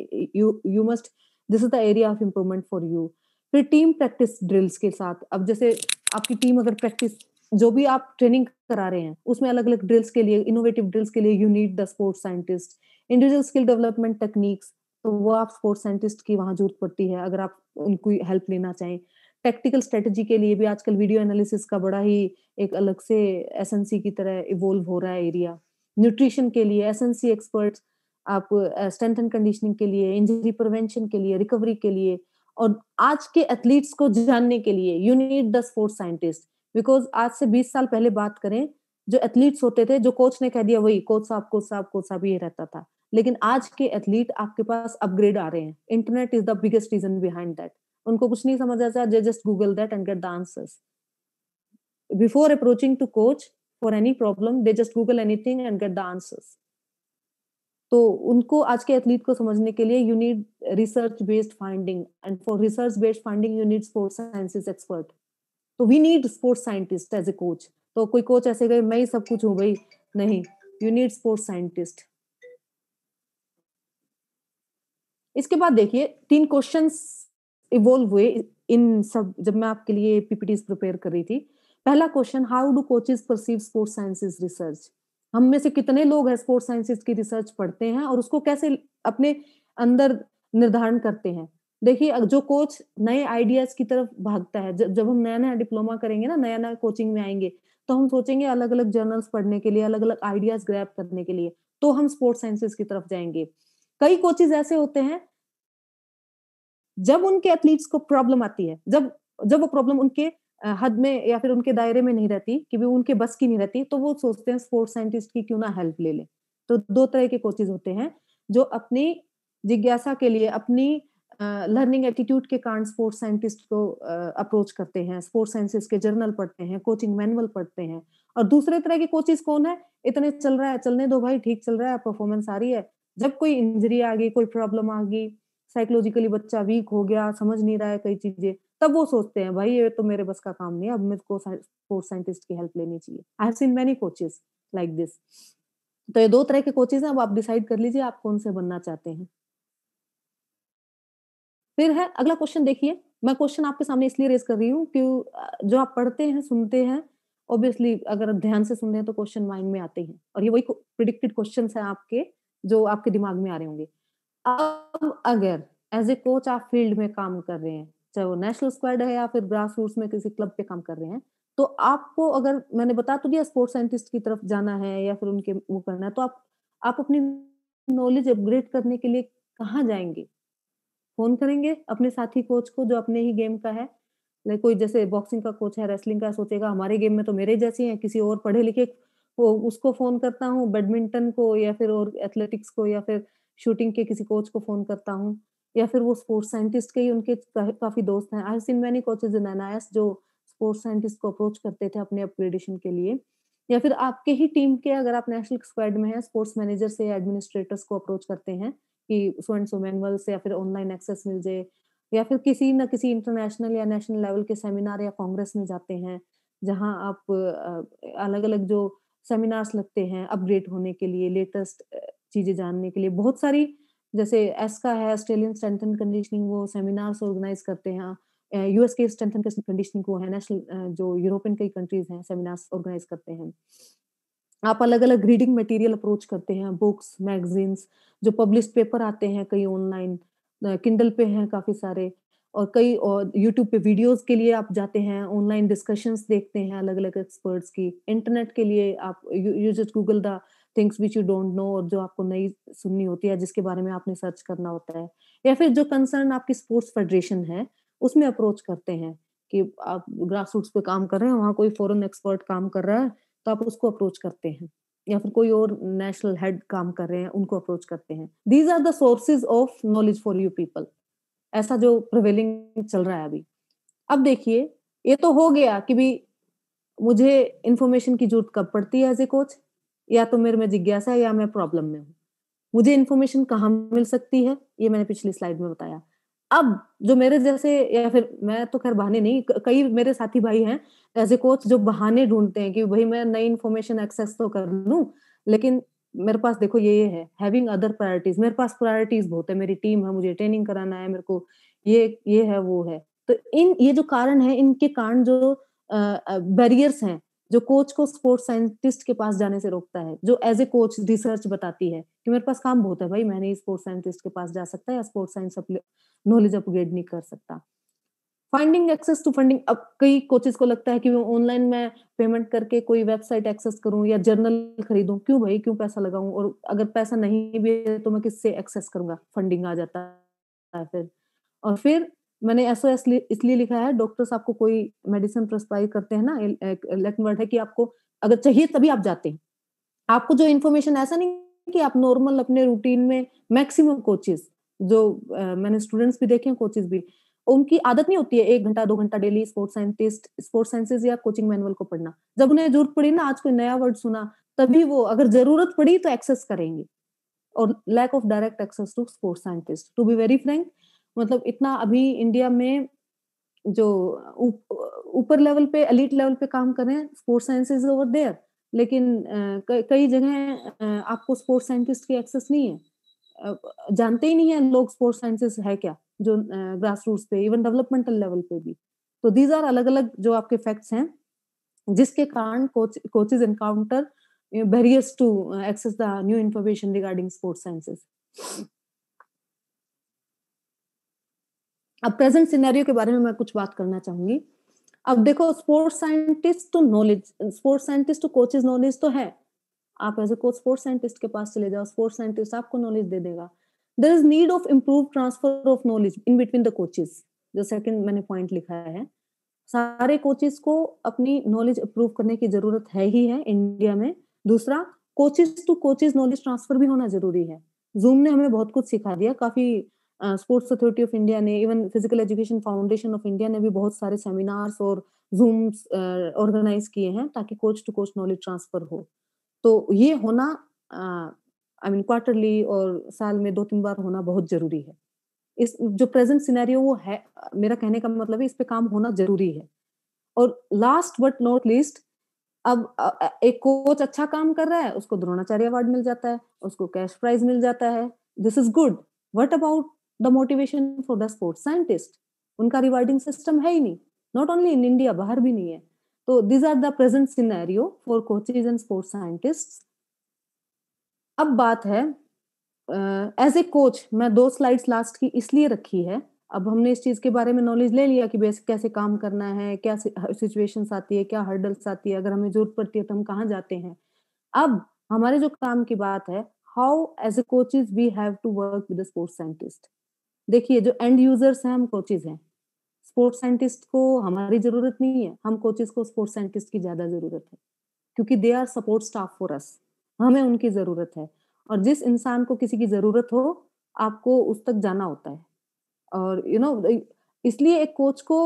you must this is the area of improvement for you. फिर टीम प्रैक्टिस ड्रिल्स के साथ, अब जैसे आपकी टीम अगर प्रैक्टिस जो भी आप ट्रेनिंग करा रहे हैं, उसमें अलग-अलग ड्रिल्स के लिए, इनोवेटिव ड्रिल्स के लिए you need the sports scientist. Individual skill development techniques, तो वो आप स्पोर्ट्स साइंटिस्ट की वहाँ ज़रूरत पड़ती है अगर आप उनकी हेल्प लेना चाहें। टैक्टिकल स्ट्रैटेजी के लिए भी आजकल वीडियो एनालिसिस का बड़ा ही एक अलग से एसएनसी की तरह इवॉल्व हो रहा है एरिया। न्यूट्रिशन के लिए एसएनसी एक्सपर्ट्स, आप स्ट्रेंथ एंड कंडीशनिंग के लिए, इंजरी प्रिवेंशन के लिए, रिकवरी के लिए और आज के एथलीट्स को जानने के लिए you need the sports scientist. Because आज से 20 साल पहले बात करें, जो एथलीट्स होते थे, जो कोच ने कह दिया वही कोच साहब, कोच साहब, कोच साहब ये रहता था। लेकिन आज के एथलीट आपके पास अपग्रेड आ रहे हैं। Internet is the biggest reason behind that. उनको कुछ नहीं समझ आता, they just Google that and get the answers. Before approaching to coach for any problem, they just Google anything and get the answers. तो उनको आज के एथलीट को समझने के लिए you need research based finding and for research based finding you need sports sciences expert. तो we need sports scientist as a coach. तो कोई कोच ऐसे गए मैं ही सब कुछ हूँ भाई, नहीं, यू नीड स्पोर्ट्स साइंटिस्ट। इसके बाद देखिए 3 क्वेश्चन्स इवॉल्व हुए इन सब जब मैं आपके लिए पीपीटीज़ प्रिपेयर कर रही थी। पहला question, how do coaches perceive sports sciences research? हम में से कितने लोग हैं स्पोर्ट्स साइंसेस की रिसर्च पढ़ते हैं और उसको कैसे अपने अंदर निर्धारण करते हैं? देखिए जो कोच नए आइडियाज़ की तरफ भागता है, जब हम नया-नया डिप्लोमा करेंगे ना, नया-नया कोचिंग में आएँगे, तो हम सोचेंगे अलग-अलग जर्नल्स पढ़ने के लिए, अलग-अलग आइडियाज़ ग्रैब करने के लिए, तो हम स्पोर्ट्स साइंसेस की तरफ जाएँगे। कई कोचेज़ ऐसे होते हैं जब उनके एथलीट्स को प्रॉब्लम आती है, जब जब वो प्रॉब्लम उनके हद में या फिर उनके दायरे में नहीं रहती कि वो उनके बस की नहीं रहती, तो वो सोचते हैं स्पोर्ट्स साइंटिस्ट की क्यों ना हेल्प ले लें। तो 2 तरह के कोचेज़ होते हैं, जो अपनी जिज्ञासा के लिए, अपनी लर्निंग एटीट्यूड के कारण स्पोर्ट्स साइंटिस्ट को अप्रोच करते हैं, स्पोर्ट्स साइंसेस के जर्नल पढ़ते हैं, कोचिंग मैनुअल पढ़ते हैं। और दूसरे तरह के कोचेज़ कौन है? इतने चल रहा है, चलने दो भाई, ठीक चल रहा है, परफॉर्मेंस आ रही है। जब कोई इंजरी आ गई, कोई प्रॉब्लम आ गई, साइकोलॉजिकली बच्चा वीक हो गया, समझ नहीं रहा है कई चीज़ें, तब वो सोचते हैं भाई ये तो मेरे बस का काम नहीं है, अब मेरे को स्पोर्ट्स साइंटिस्ट की हेल्प लेनी चाहिए। I have seen many coaches like this. तो ये 2 तरह के कोचेस हैं, अब आप डिसाइड कर लीजिए आप कौन से बनना चाहते हैं। फिर है अगला क्वेश्चन देखिए, मैं क्वेश्चन आपके सामने इसलिए रेज़ कर रही हूँ कि जो आप पढ़ते हैं, सुनते हैं, ऑब्वियसली अगर आप ध्यान से सुन रहे हैं तो क्वेश्चन माइंड में आते ही हैं और ये वही प्रिडिक्टेड क्वेश्चन्स हैं आपके, जो आपके दिमाग में आ रहे होंगे। अब अगर एज़ ए कोच आप फील्ड में काम कर रहे हैं, चाहे वो नेशनल स्क्वाड है या फिर ग्रास रूट्स में किसी क्लब पे काम कर रहे हैं, तो आपको अगर मैंने बता तो दिया स्पोर्ट्स साइंटिस्ट की तरफ जाना है या फिर उनके वो करना है, तो आप अपनी नॉलेज अपग्रेड करने के लिए कहाँ जाएँगे? फ़ोन करेंगे अपने साथी कोच को जो अपने ही गेम का है। लाइक कोई जैसे बॉक्सिंग का कोच है, रेसलिंग का सोचेगा हमारे गेम में तो मेरे जैसे ही हैं, किसी और पढ़े-लिखे को उसको फ़ोन करता हूँ, बैडमिंटन को या फिर और एथलेटिक्स को या फिर शूटिंग के किसी कोच को फ़ोन करता हूँ या फिर वो स्पोर्ट्स साइंटिस्ट के ही उनके काफ़ी दोस्त हैं। I have seen many coaches in NIS जो स्पोर्ट्स साइंटिस्ट को अप्रोच करते थे अपने अपग्रेडेशन के लिए। या फिर आपके ही टीम के अगर आप नेशनल स्क्वाड में हैं, स्पोर्ट्स मैनेजर से या एडमिनिस्ट्रेटर्स को अप्रोच करते हैं कि सो एंड सो मैनुअल से या फिर ऑनलाइन एक्सेस मिल जाए या फिर किसी न किसी इंटरनेशनल या नेशनल लेवल के सेमिनार या कांग्रेस में जाते हैं, जहाँ आप अलग-अलग जो सेमिनार्स लगते हैं अपग्रेड होने के लिए, लेटेस्ट चीज़ें जानने के लिए, बहुत सारी जैसे एस्का है, ऑस्ट्रेलियन स्ट्रेंथ एंड कंडीशनिंग, वो सेमिनार्स ऑर्गेनाइज़ करते हैं। यूएस के स्ट्रेंथ एंड कंडीशनिंग वो है नेशनल, जो यूरोपियन कई कंट्रीज़ हैं, सेमिनार्स ऑर्गेनाइज़ करते हैं। आप अलग-अलग रीडिंग मटेरियल अप्रोच करते हैं, बुक्स, मैगज़ीन्स, जो पब्लिश्ड पेपर आते हैं कई ऑनलाइन, किंडल पे हैं काफ़ी सारे, और कई और यूट्यूब पे वीडियोज़ के लिए आप जाते हैं, ऑनलाइन डिस्कशंस देखते हैं अलग-अलग एक्सपर्ट्स की। इंटरनेट के लिए आप you just Google the things which you don't know, और जो आपको नहीं सुननी होती है, जिसके बारे में आपने सर्च करना होता है। या फिर जो कंसर्न आपकी स्पोर्ट्स फेडरेशन है, उसमें अप्रोच करते हैं कि आप ग्रास रूट्स पे काम कर रहे हैं, वहाँ कोई फॉरेन एक्सपर्ट काम कर रहा है, तो आप उसको अप्रोच करते हैं, या फिर कोई और नेशनल हेड काम कर रहे हैं, उनको अप्रोच करते हैं। These are the sources of knowledge for you people, ऐसा जो प्रिवेलिंग चल रहा है अभी। अब देखिए, ये तो हो गया कि भई मुझे इन्फॉर्मेशन की ज़रूरत कब पड़ती है एज़ ए कोच, या तो मेरे में जिज्ञासा है या मैं प्रॉब्लम में हूँ। मुझे इन्फॉर्मेशन कहाँ मिल सकती है, ये मैंने पिछली स्लाइड में बताया। अब जो मेरे जैसे, या फिर मैं तो खैर बहाने नहीं, क कई मेरे साथी भाई हैं एज़ ए कोच जो बहाने ढूँढते हैं कि भई मैं नई इन्फॉर्मेशन एक्सेस तो कर लूँ, लेकिन मेरे पास देखो ये है, हैविंग अदर प्रायोरिटीज़, मेरे पास प्रायोरिटीज़ बहुत है, मेरी टीम है, मुझे ट्रेनिंग कराना है, मेरे को ये है, वो है। तो ये जो कारण है, इनके कारण जो बैरियर्स हैं, जो कोच को स्पोर्ट्स साइंटिस्ट के पास जाने से रोकता है, जो एज़ ए कोच रिसर्च बताती है कि मेरे पास काम बहुत है भाई, मैं नहीं स्पोर्ट्स साइंटिस्ट के पास जा सकता या स्पोर्ट्स साइंस नॉलेज अपग्रेड नहीं कर सकता। फाइंडिंग एक्सेस टू फंडिंग, अब कई कोचेस को लगता है कि वो ऑनलाइन मैं पेमेंट करके कोई वेबसाइट एक्सेस करूँ या जर्नल खरीदूँ, क्यों भाई, क्यों पैसा लगाऊँ, और अगर पैसा नहीं भी है तो मैं किससे एक्सेस करूँगा? फंडिंग आ जाता है फिर। और फिर मैंने एसओएस इसलिए लिखा है, डॉक्टर्स आपको कोई मेडिसिन प्रिस्क्राइब करते हैं ना, एक लैटिन वर्ड है कि आपको अगर चाहिए तभी आप जाते हैं। आपको जो इन्फॉर्मेशन, ऐसा नहीं कि आप नॉर्मल अपने रूटीन में, मैक्सिमम कोचेस जो मैंने स्टूडेंट्स भी देखे हैं, कोचेस भी, उनकी आदत नहीं होती है 1 घंटा 2 घंटा डेली स्पोर्ट्स साइंसेज़ या कोचिंग मैनुअल को पढ़ना। जब उन्हें ज़रूरत पड़ी ना, आज कोई नया वर्ड सुना, तभी वो अगर ज़रूरत पड़ी तो एक्सेस करेंगे। और lack of direct access to sports scientist, to be very frank, मतलब इतना अभी इंडिया में जो ऊपर लेवल पे, एलीट लेवल पे काम कर रहे हैं, स्पोर्ट्स साइंसेज ओवर देयर, लेकिन कई जगह आपको स्पोर्ट्स साइंटिस्ट की एक्सेस नहीं है। अ, जानते ही नहीं है लोग स्पोर्ट्स साइंसेज है क्या, जो ग्रास रूट्स पे, इवन डेवलपमेंटल लेवल पे भी। तो दीज आर अलग-अलग जो आपके फैक्ट्स हैं, जिसके कारण coaches encounter barriers to access the new information regarding sports sciences. अब प्रेज़ेंट सिनेरियो के बारे में मैं कुछ बात करना चाहूँगी। अब देखो, sports scientist to coaches knowledge तो है। आप as a coach sports scientist के पास चले जाओ, स्पोर्ट्स साइंटिस्ट आपको नॉलेज दे देगा। There is need of improved transfer of knowledge in between the coaches, जो सेकंड मैंने पॉइंट लिखा है। सारे कोचेज़ को अपनी नॉलेज इम्प्रूव करने की ज़रूरत है ही है इंडिया में। दूसरा, coaches to coaches knowledge transfer भी होना ज़रूरी है। ज़ूम ने हमें बहुत कुछ सिखा दिया, काफ़ी स्पोर्ट्स अथॉरिटी ऑफ इंडिया ने, even physical education foundation of India ने भी बहुत सारे सेमिनार्स और ज़ूम्स ऑर्गेनाइज़ किए हैं ताकि coach to coach knowledge transfer हो। तो ये होना अ, आई मीन क्वार्टरली और साल में 2-3 बार होना बहुत ज़रूरी है। इस जो प्रेज़ेंट सिनेरियो वो है, मेरा कहने का मतलब है इस पे काम होना ज़रूरी है। और लास्ट बट नॉट लीस्ट, अब एक कोच अच्छा काम कर रहा है, उसको द्रोणाचार्य अवार्ड मिल जाता है, उसको कैश प्राइज़ मिल जाता है, this is good. What about the motivation for the sports scientist? उनका रिवार्डिंग सिस्टम है ही नहीं, नॉट ओनली इन इंडिया, बाहर भी नहीं है। तो these are the present scenario for coaches and sports scientists. अब बात है, एज़ ए कोच मैं 2 स्लाइड्स लास्ट की इसलिए रखी है, अब हमने इस चीज़ के बारे में नॉलेज ले लिया कि बेसिक कैसे काम करना है, क्या सिचुएशंस आती है, क्या हर्डल्स आती है, अगर हमें ज़रूरत पड़ती है तो हम कहाँ जाते हैं। अब हमारे जो काम की बात है, how as a coaches we have to work with the sports scientist. देखिए, जो एंड यूज़र्स हैं, हम कोचेस हैं। स्पोर्ट्स साइंटिस्ट को हमारी ज़रूरत नहीं है, हम कोचेस को स्पोर्ट्स साइंटिस्ट की ज़्यादा ज़रूरत है। क्योंकि they are support staff for us, हमें उनकी ज़रूरत है। और जिस इंसान को किसी की ज़रूरत हो, आपको उस तक जाना होता है। और इसलिए एक कोच को,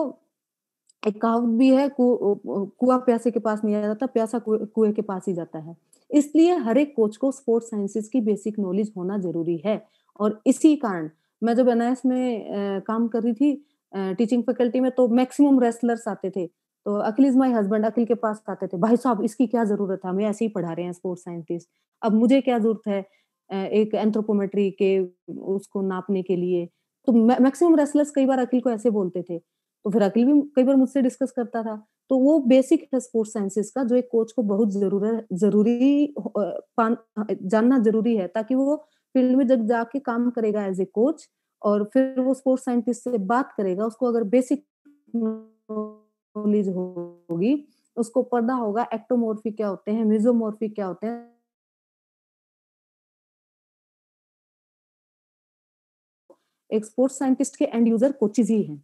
एक कहावत भी है, कुआँ प्यासे के पास नहीं आ जाता, प्यासा कुएँ के पास ही जाता है। इसलिए हर एक कोच को स्पोर्ट्स साइंसेज़ की बेसिक नॉलेज होना ज़रूरी है। और इसी कारण मैं जब एनआईएस में काम कर रही थी टीचिंग फैकल्टी में, तो मैक्सिमम रेसलर्स आते थे। तो अखिल इज़ माय हस्बैंड, अखिल के पास आते थे, "भाई साहब इसकी क्या ज़रूरत है? हमें ऐसे ही पढ़ा रहे हैं स्पोर्ट्स साइंटिस्ट। अब मुझे क्या ज़रूरत है एक एंथ्रोपोमेट्री के उसको नापने के लिए।" तो मैक्सिमम रेसलर्स कई बार अखिल को ऐसे बोलते थे। तो फिर अखिल भी कई बार मुझसे डिस्कस करता था। तो वो बेसिक है स्पोर्ट्स साइंसेज़ का, जो एक कोच को बहुत जानना ज़रूरी है, ताकि वो फील्ड में जब जाके काम करेगा एज़ ए कोच, और फिर वो स्पोर्ट्स साइंटिस्ट से बात करेगा, उसको अगर बेसिक नॉलेज होगी, उसको पता होगा एक्टोमॉर्फी क्या होते हैं, मेसोमॉर्फी क्या होते हैं। एक स्पोर्ट्स साइंटिस्ट के एंड यूज़र कोचेज़ ही हैं।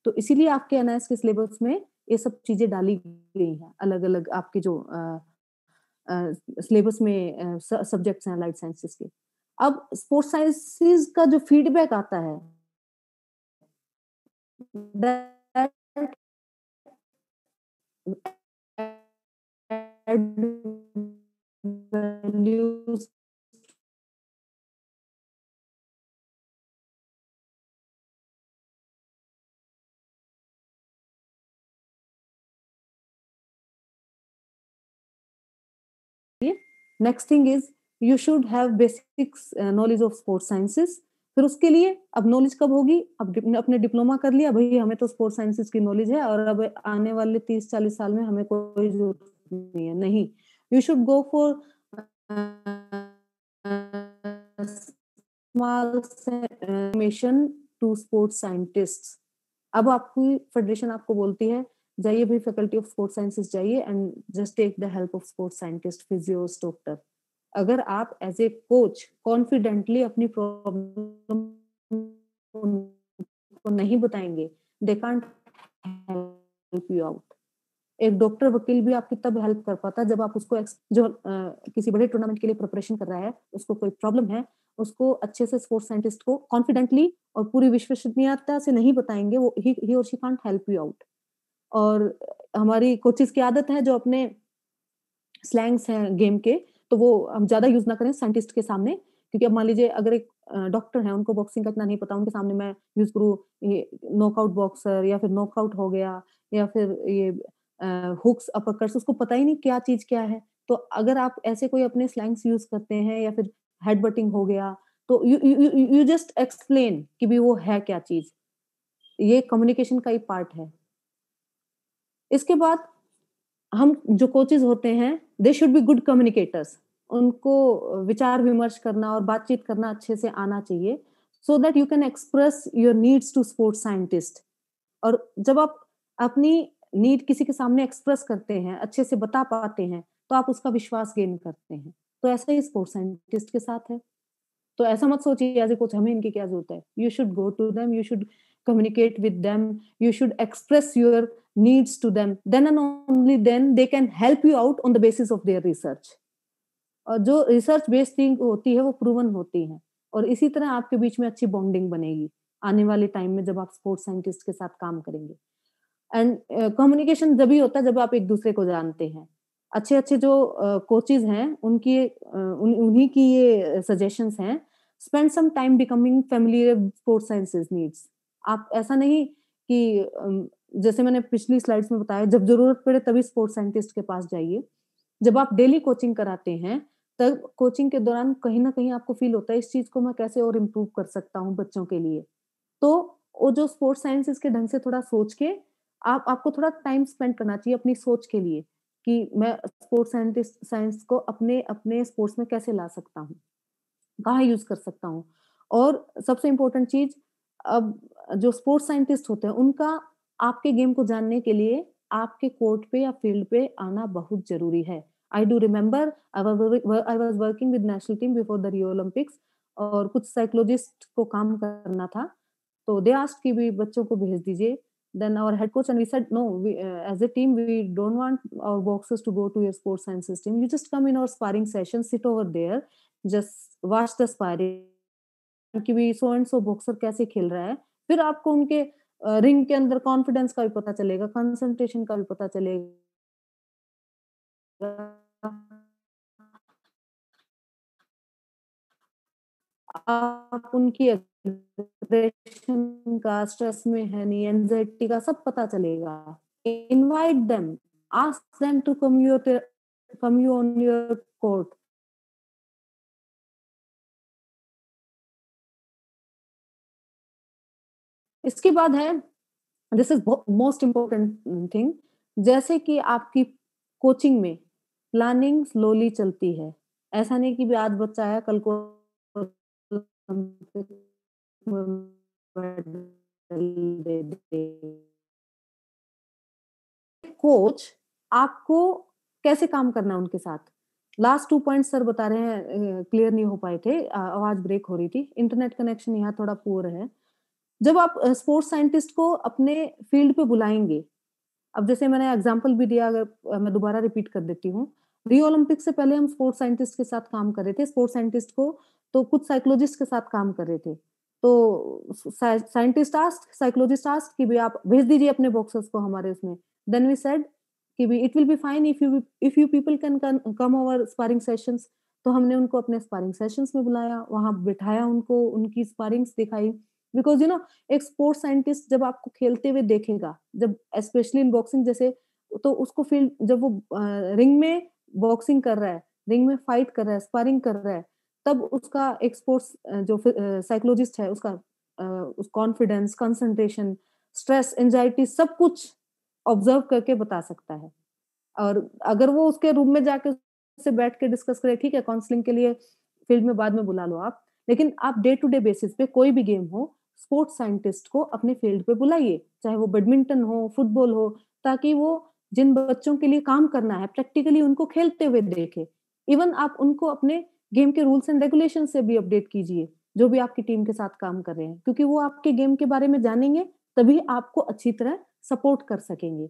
तो इसीलिए आपके एनआईएस के सिलेबस में ये सब चीज़ें डाली गई हैं, अलग-अलग आपके जो अ, सिलेबस में सब्जेक्ट्स हैं लाइफ साइंसेज़ के। अब स्पोर्ट्स साइंसेज़ का जो फीडबैक आता है, that add values next thing is you should have basics knowledge of sports sciences. फिर उसके लिए अब नॉलेज कब होगी? अब अपने डिप्लोमा कर लिया, भई हमें तो स्पोर्ट्स साइंसेज़ की नॉलेज है और अब आने वाले 30-40 साल में हमें कोई ज़रूरत नहीं है। नहीं, you should go for small mission to sports scientists. अब आपकी फेडरेशन आपको बोलती है, जाइए भई फैकल्टी ऑफ स्पोर्ट्स साइंसेज़ जाइए and just take the help of sports scientist, physios, doctor. अगर आप एज़ ए कोच कॉन्फिडेंटली अपनी प्रॉब्लम उनको नहीं बताएँगे, they can't help you out. एक डॉक्टर, वकील भी आपकी तब हेल्प कर पाता है जब आप उसको किसी बड़े टूर्नामेंट के लिए प्रिपरेशन कर रहा है, उसको कोई प्रॉब्लम है, उसको अच्छे से स्पोर्ट्स साइंटिस्ट को कॉन्फिडेंटली और पूरी विश्वसनीयता से नहीं बताएँगे, वो ही और she can't help you out. और हमारी कोचेज़ की आदत है जो अपने स्लैंग्स हैं गेम के, तो वो हम ज़्यादा यूज़ ना करें साइंटिस्ट के सामने, क्योंकि अब मान लीजिए अगर एक डॉक्टर हैं, उनको बॉक्सिंग का इतना नहीं पता, उनके सामने मैं यूज़ करूँ ये नॉकआउट बॉक्सर या फिर नॉकआउट हो गया या फिर ये हुक्स, अपरकट्स, उसको पता ही नहीं क्या चीज़ क्या है। तो अगर आप ऐसे कोई अपने स्लैंग्स यूज़ करते हैं या फिर हेडबटिंग हो गया, तो यू जस्ट एक्सप्लेन कि भई वो है क्या चीज़। ये कम्युनिकेशन का ही पार्ट है। इसके बाद हम जो कोचेज़ होते हैं, they should be good communicators. उनको विचार-विमर्श करना और बातचीत करना अच्छे से आना चाहिए, so that you can express your needs to sports scientist. और जब आप अपनी नीड किसी के सामने एक्सप्रेस करते हैं, अच्छे से बता पाते हैं, तो आप उसका विश्वास गेन करते हैं। तो ऐसा ही स्पोर्ट्स साइंटिस्ट के साथ है। तो ऐसा मत सोचिए एज़ अ कोच हमें इनकी क्या ज़रूरत है। You should go to them, you should communicate with them, you should express your needs to them, then and only then they can help you out on the basis of their research. और जो रिसर्च बेस्ड थिंग होती है वो प्रूवन होती है, और इसी तरह आपके बीच में अच्छी बॉन्डिंग बनेगी, आने वाले टाइम में जब आप स्पोर्ट्स साइंटिस्ट के साथ काम करेंगे। एंड कम्युनिकेशन जभी होता है जब आप एक-दूसरे को जानते हैं। अच्छे-अच्छे जो कोचेज़ हैं उनकी उन्हीं की ये सजेशंस हैं। Spend some time becoming familiar with sports sciences needs. आप ऐसा नहीं कि जैसे मैंने पिछली स्लाइड्स में बताया, जब ज़रूरत पड़े तभी स्पोर्ट्स साइंटिस्ट के पास जाइए। जब आप डेली कोचिंग कराते हैं, तब कोचिंग के दौरान कहीं न कहीं आपको फ़ील होता है इस चीज़ को मैं कैसे और इम्प्रूव कर सकता हूँ बच्चों के लिए। तो वो जो स्पोर्ट्स साइंसेज़ के ढंग से थोड़ा सोच के आपको थोड़ा टाइम स्पेंड करना चाहिए अपनी सोच के लिए, कि मैं स्पोर्ट्स साइंस को अपने अपने स्पोर्ट्स में कैसे ला सकता हूँ, कहाँ यूज़ कर सकता हूँ। और सबसे इम्पोर्टेंट चीज़, अब जो स्पोर्ट्स साइंटिस्ट होते हैं, उनका आपके गेम को जानने के लिए आपके कोर्ट पे या फील्ड पे आना बहुत ज़रूरी है। I do remember I was working with national team before the Rio Olympics, और कुछ साइकोलॉजिस्ट को काम करना था। तो दे आस्क्ड कि भी बच्चों को भेज दीजिए। Then our head coach and we said no, we as a team we don't want our boxers to go to your sports science system. You just come in our sparring session, sit over there, just watch the sparring कि भी सो एंड सो बॉक्सर कैसे खेल रहा है। फिर आपको उनके रिंग के अंदर कॉन्फिडेंस का भी पता चलेगा, कंसंट्रेशन का भी पता चलेगा। आप उनकी डिप्रेशन का, स्ट्रेस में है नहीं, एंजाइटी का, सब पता चलेगा। Invite them, ask them to come you on your court. इसके बाद है, this is most important thing, जैसे कि आपकी कोचिंग में प्लानिंग स्लोली चलती है। ऐसा नहीं कि भी आज बच्चा आया कल को मेडल दे दे। कोच आपको कैसे काम करना है उनके साथ। लास्ट 2 पॉइंट्स सर बता रहे हैं, क्लियर नहीं हो पाए थे, आवाज़ ब्रेक हो रही थी। इंटरनेट कनेक्शन यहाँ थोड़ा पुअर है। जब आप स्पोर्ट्स साइंटिस्ट को अपने फील्ड पे बुलाएँगे, अब जैसे मैंने एग्ज़ाम्पल भी दिया, अगर मैं दोबारा रिपीट कर देती हूँ। रियो ओलंपिक से पहले हम स्पोर्ट्स साइंटिस्ट के साथ काम कर रहे थे। स्पोर्ट्स साइंटिस्ट को तो कुछ साइकोलॉजिस्ट के साथ काम कर रहे थे। तो साइंटिस्ट आस्क्ड, साइकोलॉजिस्ट आस्क्ड कि भई आप भेज दीजिए अपने बॉक्सर्स को हमारे उसमें। देन वी सेड कि भई it will be fine if you people can come our sparring sessions. तो हमने उनको अपने स्पारिंग सेशंस में बुलाया, वहाँ बिठाया उनको, उनकी स्पारिंग्स दिखाई। बिकॉज़ एक स्पोर्ट्स साइंटिस्ट जब आपको खेलते हुए देखेगा, जब स्पेशली इन बॉक्सिंग जैसे, तो उसको फील जब वो रिंग में बॉक्सिंग कर रहा है, रिंग में फाइट कर रहा है, स्पारिंग कर रहा है, तब उसका एक स्पोर्ट्स जो साइकोलॉजिस्ट है उसका उस कॉन्फिडेंस, कंसंट्रेशन, स्ट्रेस, एंग्जायटी सब कुछ ऑब्जर्व करके बता सकता है। और अगर वो उसके रूम में जाके उससे बैठ के डिस्कस करे, ठीक है, काउंसलिंग के लिए फील्ड में बाद में बुला लो आप। लेकिन आप डे टू डे बेसिस पे कोई भी गेम हो, स्पोर्ट्स साइंटिस्ट को अपने फील्ड पे बुलाइए, चाहे वो बैडमिंटन हो, फुटबॉल हो, ताकि वो जिन बच्चों के लिए काम करना है, प्रैक्टिकली उनको खेलते हुए देखे। इवन आप उनको अपने गेम के रूल्स एंड रेगुलेशन से भी अपडेट कीजिए, जो भी आपकी टीम के साथ काम कर रहे हैं, क्योंकि वो आपके गेम के बारे में जानेंगे, तभी आपको अच्छी तरह सपोर्ट कर सकेंगे।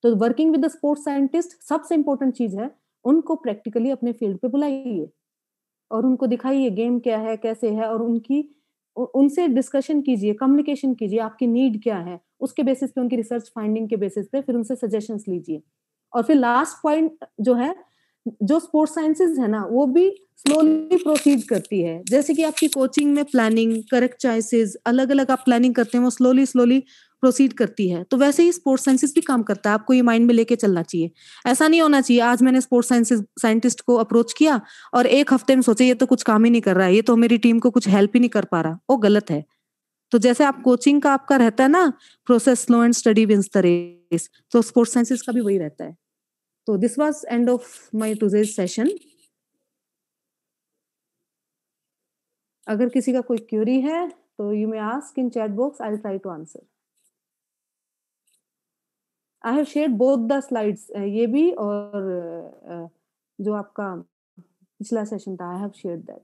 तो working with the sports scientist सबसे इम्पोर्टेंट चीज़ है, उनको प्रैक्टिकली अपने फील्ड पे बुलाइए और उनको दिखाइए गेम क्या है, कैसे है, और उनसे डिस्कशन कीजिए, कम्युनिकेशन कीजिए, आपकी नीड क्या है, उसके बेसिस पे, उनकी रिसर्च फाइंडिंग के बेसिस पे फिर उनसे सजेशंस लीजिए। और फिर लास्ट पॉइंट जो है, जो स्पोर्ट्स साइंसेज़ है ना, वो भी स्लोली प्रोसीड करती है। जैसे कि आपकी कोचिंग में प्लानिंग, करेक्ट चॉइसेस, अलग-अलग आप प्लानिंग करते हैं, वो स्लोली प्रोसीड करती है। तो वैसे ही स्पोर्ट्स साइंसेज़ भी काम करता है, आपको ये माइंड में लेके चलना चाहिए। ऐसा नहीं होना चाहिए, आज मैंने स्पोर्ट्स साइंसेज़ साइंटिस्ट को अप्रोच किया और 1 हफ्ते में सोचे ये तो कुछ काम ही नहीं कर रहा है, ये तो मेरी टीम को कुछ हेल्प ही नहीं कर पा रहा, वो गलत है। तो जैसे आप कोचिंग का आपका रहता है ना, process slow and steady wins the race, तो स्पोर्ट्स साइंसेज़ का भी वही रहता है। तो this was end of my today's session. अगर किसी का कोई क्वेरी है, तो you may ask in chat box, I will try to answer. I have shared both the slides, ये भी और जो आपका पिछला सेशन था, I have shared that.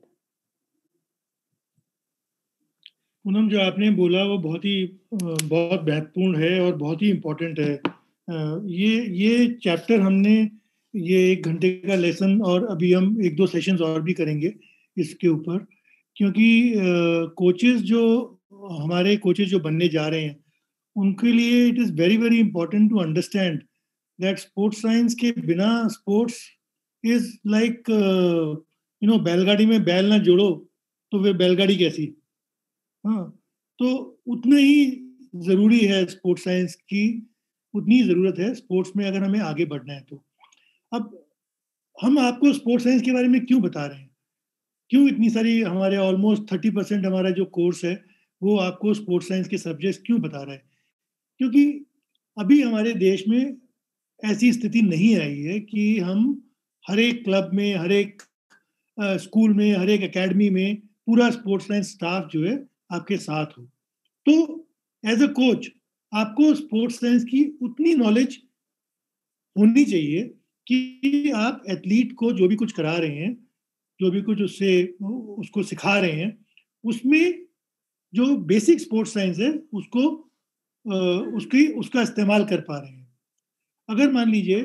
Poonam, जो आपने बोला वो बहुत महत्वपूर्ण है और बहुत ही इम्पोर्टेंट है। ये चैप्टर हमने, ये 1 घंटे का लेसन, और अभी हम 1-2 सेशंस और भी करेंगे इसके ऊपर, क्योंकि कोचेस जो हमारे कोचेस जो बनने जा रहे हैं, उनके लिए it is very very important to understand that sports science के बिना स्पोर्ट्स इज लाइक बैलगाड़ी में बैल ना जोड़ो तो वे बैलगाड़ी कैसी। हाँ, तो उतने ही ज़रूरी है स्पोर्ट्स साइंस की, उतनी ज़रूरत है स्पोर्ट्स में अगर हमें आगे बढ़ना है तो। अब हम आपको स्पोर्ट्स साइंस के बारे में क्यों बता रहे हैं? क्यों इतनी सारी, हमारे ऑलमोस्ट 30% हमारा जो कोर्स है, वो आपको स्पोर्ट्स साइंस के सब्जेक्ट्स क्यों बता रहा है? क्योंकि अभी हमारे देश में ऐसी स्थिति नहीं आई है कि हम हर एक क्लब में, हर एक स्कूल में, हर एक एकेडमी में पूरा स्पोर्ट्स साइंस स्टाफ जो है आपके साथ हो। तो एज अ कोच आपको स्पोर्ट्स साइंस की उतनी नॉलेज होनी चाहिए कि आप एथलीट को जो भी कुछ करा रहे हैं, जो भी कुछ उसको सिखा रहे हैं, उसमें जो बेसिक स्पोर्ट्स साइंस है उसको उसका इस्तेमाल कर पा रहे हैं। अगर मान लीजिए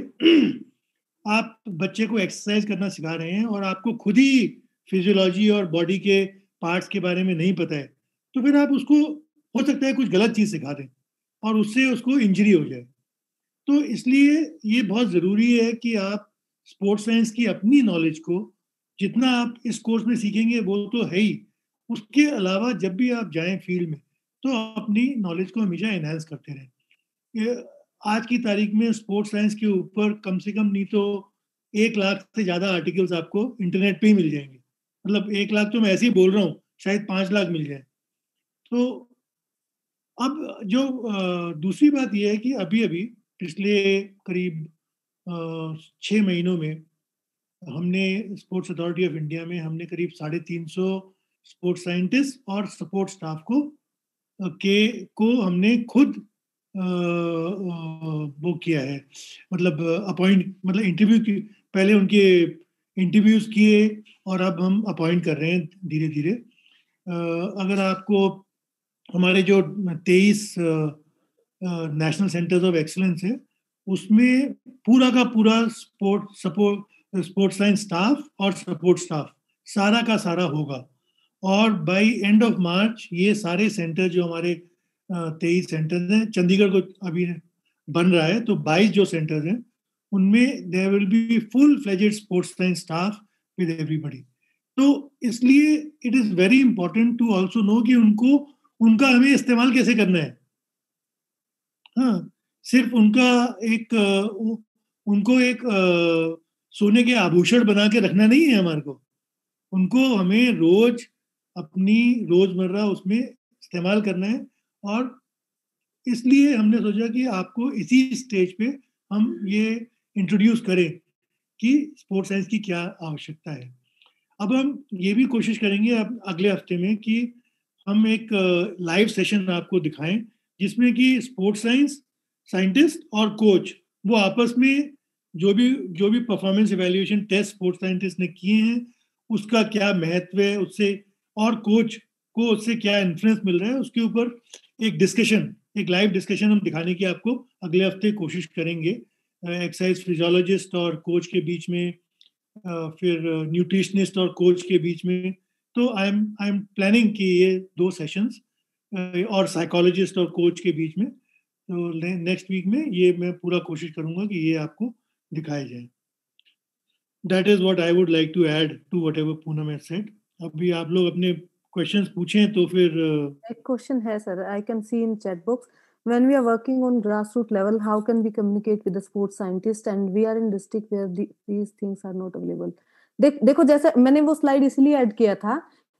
आप बच्चे को एक्सरसाइज करना सिखा रहे हैं और आपको खुद ही फिजियोलॉजी और बॉडी के पार्ट्स के बारे में नहीं पता है, तो फिर आप उसको, हो सकता है कुछ गलत चीज़ सिखा दें और उससे उसको इंजरी हो जाए। तो इसलिए ये बहुत ज़रूरी है कि आप स्पोर्ट्स साइंस की अपनी नॉलेज को, जितना आप इस कोर्स में सीखेंगे वो तो है ही, उसके अलावा जब भी आप जाएं फील्ड में तो अपनी नॉलेज को हमेशा एनहांस करते रहें। आज की तारीख में स्पोर्ट्स साइंस के ऊपर कम से कम नहीं तो 1 लाख से ज्यादा आर्टिकल्स आपको इंटरनेट पे ही मिल जाएंगे। मतलब 1 लाख तो मैं ऐसे ही बोल रहा हूँ, शायद 5 लाख मिल जाए। तो अब जो दूसरी बात यह है कि अभी अभी पिछले करीब 6 महीनों में हमने स्पोर्ट्स अथॉरिटी ऑफ इंडिया में हमने करीब 350 स्पोर्ट्स साइंटिस्ट और सपोर्ट स्टाफ को हमने खुद वो किया है, मतलब अपॉइंट, मतलब इंटरव्यू की, पहले उनके इंटरव्यूज किए और अब हम अपॉइंट कर रहे हैं धीरे धीरे। अगर आपको हमारे जो 23 नेशनल सेंटर्स ऑफ एक्सीलेंस है उसमें पूरा का पूरा स्पोर्ट साइंस स्टाफ और सपोर्ट स्टाफ सारा का सारा होगा। और बाय एंड ऑफ मार्च ये सारे सेंटर जो हमारे 23 सेंटर्स हैं, चंडीगढ़ को अभी बन रहा है तो 22 जो सेंटर्स हैं उनमें there will be full fledged sports science staff with everybody. तो इसलिए it is very important to also know कि उनको उनका हमें इस्तेमाल कैसे करना है। हाँ, सिर्फ उनका एक उनको एक सोने के आभूषण बना के रखना नहीं है हमारे को। उनको हमें रोज अपनी रोजमर्रा उसमें इस्तेमाल करना है। और इसलिए हमने सोचा कि आपको इसी स्टेज पे हम ये इंट्रोड्यूस करें कि स्पोर्ट्स साइंस की क्या आवश्यकता है। अब हम ये भी कोशिश करेंगे अब अगले हफ्ते में कि हम एक लाइव सेशन आपको दिखाएं जिसमें कि स्पोर्ट्स साइंस साइंटिस्ट और कोच वो आपस में जो भी performance evaluation test sports scientist ने किए हैं उसका क्या महत्व है उससे, और कोच को उससे क्या इन्फ्लुएंस मिल रहा है उसके ऊपर एक डिस्कशन, एक लाइव डिस्कशन हम दिखाने की आपको अगले हफ्ते कोशिश करेंगे। एक्सरसाइज फिजियोलॉजिस्ट और कोच के बीच में, फिर न्यूट्रिशनिस्ट और कोच के बीच में। तो आई एम प्लानिंग कि ये 2 सेशंस और साइकोलॉजिस्ट और कोच के बीच में, तो नेक्स्ट वीक में ये मैं पूरा कोशिश करूंगा कि ये आपको दिखाए जाए। That is what I would like to add to whatever Poonam has said. अभी आप लोग अपने क्वेश्चंस पूछें तो फिर एक क्वेश्चन है sir, I can see in chat box, when we are working on grassroots level, how can we communicate with the sports scientist and we are in district where these things are not available? देखो जैसे मैंने वो स्लाइड इसलिए ऐड किया था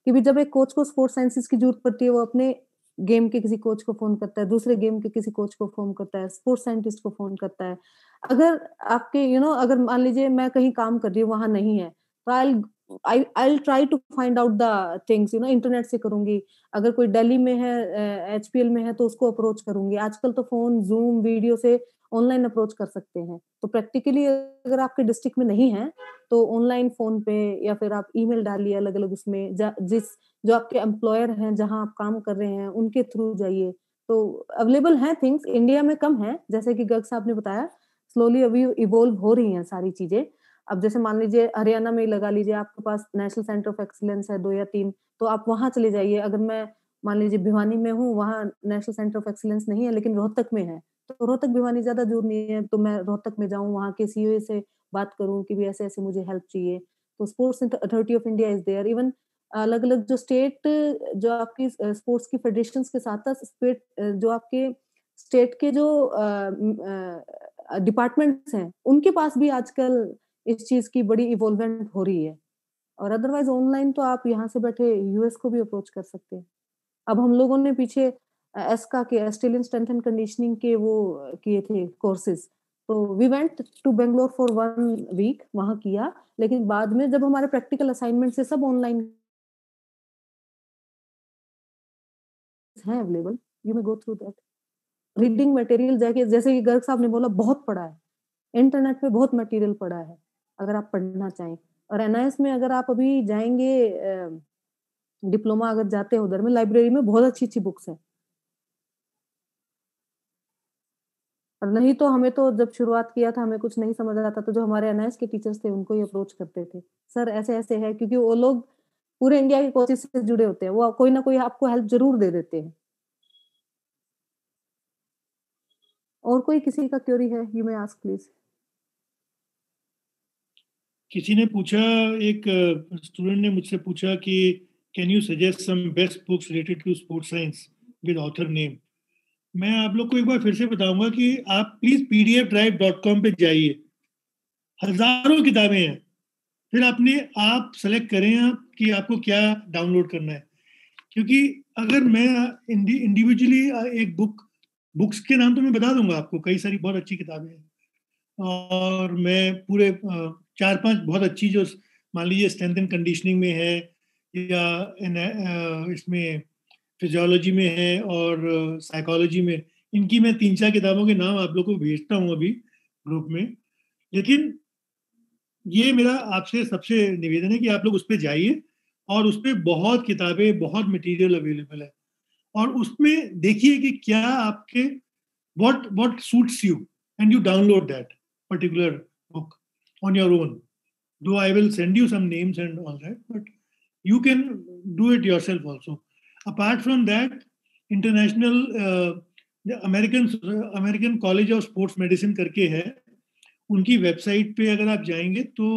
कि भी जब एक कोच को स्पोर्ट्स साइंसेस की जरूरत पड़ती है वो अपने गेम के किसी कोच को फोन करता है, दूसरे गेम के किसी कोच को फोन करता है, स्पोर्ट्स साइंटिस्ट को फोन करता है। अगर आपके अगर मान लीजिए मैं कहीं काम कर रही हूँ वहां नहीं है तो I try to find out the things internet से करूंगी। अगर कोई दिल्ली में है, एचपीएल में है तो उसको अप्रोच करूंगी। आजकल तो फोन जूम वीडियो से ऑनलाइन अप्रोच कर सकते हैं। तो प्रैक्टिकली अगर आपके डिस्ट्रिक्ट में नहीं है तो ऑनलाइन फोन पे या फिर आप ईमेल डालिए अलग अलग उसमें जिस जो आपके एम्प्लॉयर हैं जहां आप काम कर रहे हैं उनके थ्रू जाइए। तो अवेलेबल है थिंग्स, इंडिया में कम है जैसे कि गर्ग साहब ने बताया, स्लोली अभी इवोल्व हो रही हैं सारी चीजें। अब जैसे मान लीजिए हरियाणा में ही लगा लीजिए, आपके पास नेशनल सेंटर ऑफ एक्सीलेंस है 2 या 3, तो आप वहां चले जाइए। अगर मैं मान लीजिए भिवानी में हूँ, वहाँ नेशनल सेंटर ऑफ एक्सीलेंस नहीं है लेकिन रोहतक में है, तो रोहतक भिवानी ज्यादा दूर नहीं है, तो मैं रोहतक में जाऊँ, वहाँ के सीईओ से बात करूँ कि भी ऐसे ऐसे मुझे हेल्प चाहिए। तो sports authority of India is there. Even अलग अलग जो स्टेट, जो आपकी स्पोर्ट्स की फेडरेशन के साथ साथ स्टेट, जो आपके स्टेट के जो डिपार्टमेंट्स हैं उनके पास भी आजकल इस चीज की बड़ी इवॉल्वमेंट हो रही है। और अदरवाइज ऑनलाइन तो आप यहाँ से बैठे यूएस को भी अप्रोच कर सकते हैं। अब हम लोगों ने पीछे एस्का के ऑस्ट्रेलियन स्ट्रेंथ एंड कंडीशनिंग के वो किए थे कोर्सेज, तो we went to Bangalore for 1 week, वहां किया। लेकिन बाद में जब हमारे प्रैक्टिकल असाइनमेंट से सब ऑनलाइन हैं available, you may go through that. Reading material जाके जैसे कि गर्ग साहब ने बोला बहुत पढ़ा है, इंटरनेट पे बहुत मटेरियल पड़ा है अगर आप पढ़ना चाहें। और एनआईएस में अगर आप अभी जाएंगे, डिप्लोमा अगर जाते हो उधर में लाइब्रेरी में बहुत अच्छी अच्छी बुक्स है। और नहीं तो हमें तो जब शुरुआत किया था हमें कुछ नहीं समझ आता तो जो हमारे एनआईएस के टीचर्स थे उनको ही अप्रोच करते थे, सर ऐसे ऐसे है, क्योंकि वो लोग पूरे इंडिया के कोचिंग से जुड़े होते हैं, वो कोई ना कोई आपको हेल्प जरूर दे देते हैं। और कोई किसी का क्वेरी है, यू मे आस्क प्लीज। किसी ने पूछा, एक स्टूडेंट ने मुझसे पूछा कि can you suggest some best books related to sports science with author name. मैं आप लोग को एक बार फिर से बताऊंगा कि आप प्लीज pdfdrive.com पे जाइए, हजारों किताबें हैं। फिर अपने आप सेलेक्ट करें आप कि आपको क्या डाउनलोड करना है। क्योंकि अगर मैं इंडिविजुअली एक बुक्स के नाम तो मैं बता दूंगा आपको, कई सारी बहुत अच्छी किताबें हैं, और मैं पूरे 4-5 बहुत अच्छी जो मान लीजिए स्ट्रेंथ एंड कंडीशनिंग में है, या इसमें फिजियोलॉजी में है और साइकोलॉजी में, इनकी मैं 3-4 किताबों के नाम आप लोग को भेजता हूँ अभी ग्रुप में। लेकिन ये मेरा आपसे सबसे निवेदन है कि आप लोग उस पर जाइए, और उस पर बहुत किताबें, बहुत मटेरियल अवेलेबल है, और उसमें देखिए कि क्या आपके what suits you, and you download that particular book on your own. Though I will send you some names and all that, but you can do it yourself also. Apart from that, international the American College of Sports Medicine करके है, उनकी वेबसाइट पे अगर आप जाएंगे तो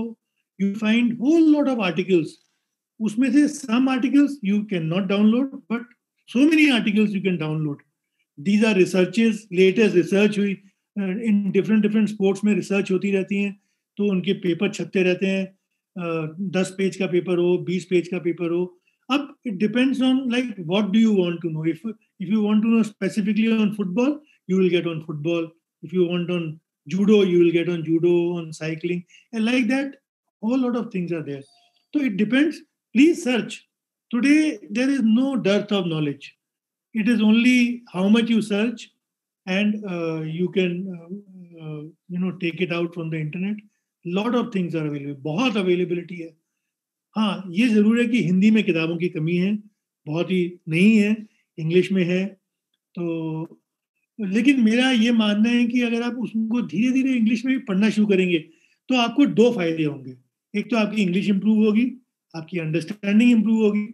you find whole lot of articles. उसमें से some articles you can not download, but so many articles you can download. These are researches, latest research हुई इन डिफरेंट डिफरेंट स्पोर्ट्स में रिसर्च होती रहती हैं, तो उनके पेपर छपते रहते हैं। 10 पेज का पेपर हो, 20 पेज का पेपर हो। अब it depends on like what do you want to know. If you want to know specifically on football, you will get on football. If you want on judo, you will get on judo, on cycling, and like that, whole lot of things are there. So it depends. Please search. Today there is no dearth of knowledge. It is only how much you search, and you can take it out from the internet. Lot of things are available. बहुत availability है। हाँ, ये जरूर है कि हिंदी में किताबों की कमी है, बहुत ही नहीं है, इंग्लिश में है। तो लेकिन मेरा ये मानना है कि अगर आप उसको धीरे धीरे इंग्लिश में भी पढ़ना शुरू करेंगे तो आपको 2 फायदे होंगे। एक तो आपकी इंग्लिश इंप्रूव होगी, आपकी अंडरस्टैंडिंग इंप्रूव होगी,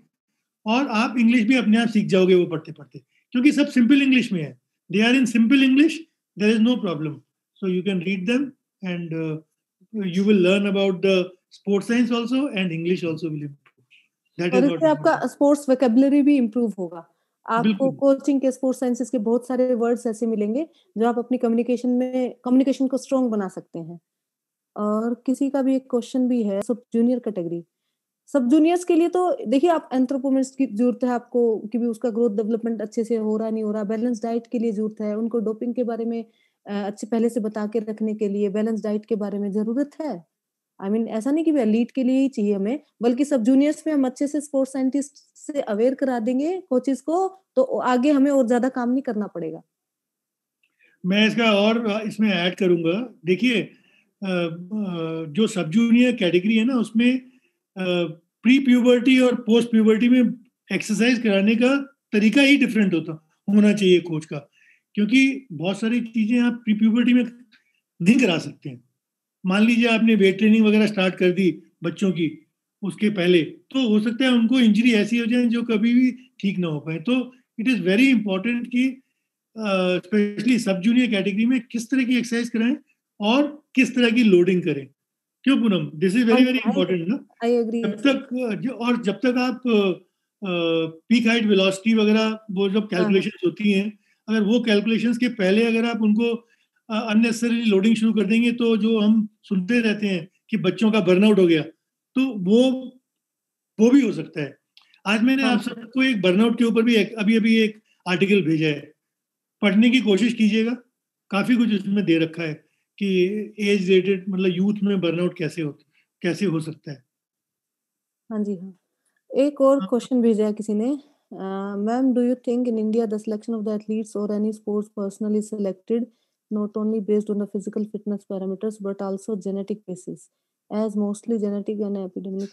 और आप इंग्लिश भी अपने आप सीख जाओगे वो पढ़ते पढ़ते, क्योंकि सब सिंपल इंग्लिश में है। They are in simple English, there is no problem. So you can read them, and you will learn about the sports science also, and English also will improve. That और इज इससे आपका व्हाट। स्पोर्ट्स वोकैबुलरी भी इम्प्रूव होगा। आपको बिल्कुल। कोचिंग के स्पोर्ट्स साइंसेस के बहुत सारे वर्ड्स ऐसे मिलेंगे जो आप अपनी कम्युनिकेशन को स्ट्रॉन्ग बना सकते हैं। और किसी का भी एक क्वेश्चन भी है, सब जूनियर कैटेगरी, सब जूनियर्स के लिए तो देखिए, आप एंथ्रोपोमेट्रिस्ट की जरूरत है आपको, कि भी उसका ग्रोथ डेवलपमेंट अच्छे से हो रहा नहीं हो रहा। बैलेंस डाइट के लिए जरूरत है उनको, डोपिंग के बारे में अच्छे पहले से बता के रखने के लिए बैलेंस डाइट के बारे में जरूरत है। आई मीन ऐसा नहीं कि एलीट के लिए ही चाहिए हमें, बल्कि सब जूनियर्स में हम अच्छे से स्पोर्ट्स साइंटिस्ट से अवेयर करा देंगे कोचेस को, तो आगे हमें और ज्यादा काम नहीं करना पड़ेगा। मैं इसका और इसमें ऐड करूंगा। देखिए, जो सब जूनियर कैटेगरी है ना, उसमें प्री प्यूबर्टी और पोस्ट प्यूबर्टी में एक्सरसाइज कराने का तरीका ही डिफरेंट होना चाहिए कोच का, क्योंकि बहुत सारी चीजें आप प्री प्यूबर्टी में नहीं करा सकते हैं। मान लीजिए आपने वेट ट्रेनिंग वगैरह स्टार्ट कर दी बच्चों की उसके पहले, तो हो सकता है उनको इंजरी ऐसी हो जाए जो कभी भी ठीक ना हो पाए। तो इट इज़ वेरी इंपॉर्टेंट कि स्पेशली सब जूनियर कैटेगरी में किस तरह की एक्सरसाइज कराएं और किस तरह की लोडिंग करें। क्यों Poonam, this is very very important ना। I agree. जब तक आप पीक हाइट वेलोसिटी वगैरह वो जब कैलकुलेशंस होती हैं, अगर वो कैलकुलेशंस के पहले अगर आप उनको अननेसेसरी लोडिंग शुरू कर देंगे, तो जो हम सुनते रहते हैं कि बच्चों का बर्नआउट हो गया, तो वो भी हो सकता है। आज मैंने आप सबको एक बर्नआउट के ऊपर भी अभी अभी एक आर्टिकल भेजा है, पढ़ने की कोशिश कीजिएगा। काफी कुछ इसमें दे रखा है कि एज रिलेटेड, मतलब यूथ में बर्नआउट कैसे हो सकता है। हाँ जी, हाँ। एक और क्वेश्चन भेजा है किसी ने, ma'am do you think in India the selection of the athletes और any sports personal is selected not only based on the physical fitness parameters but also genetic basis as mostly genetic and epidemic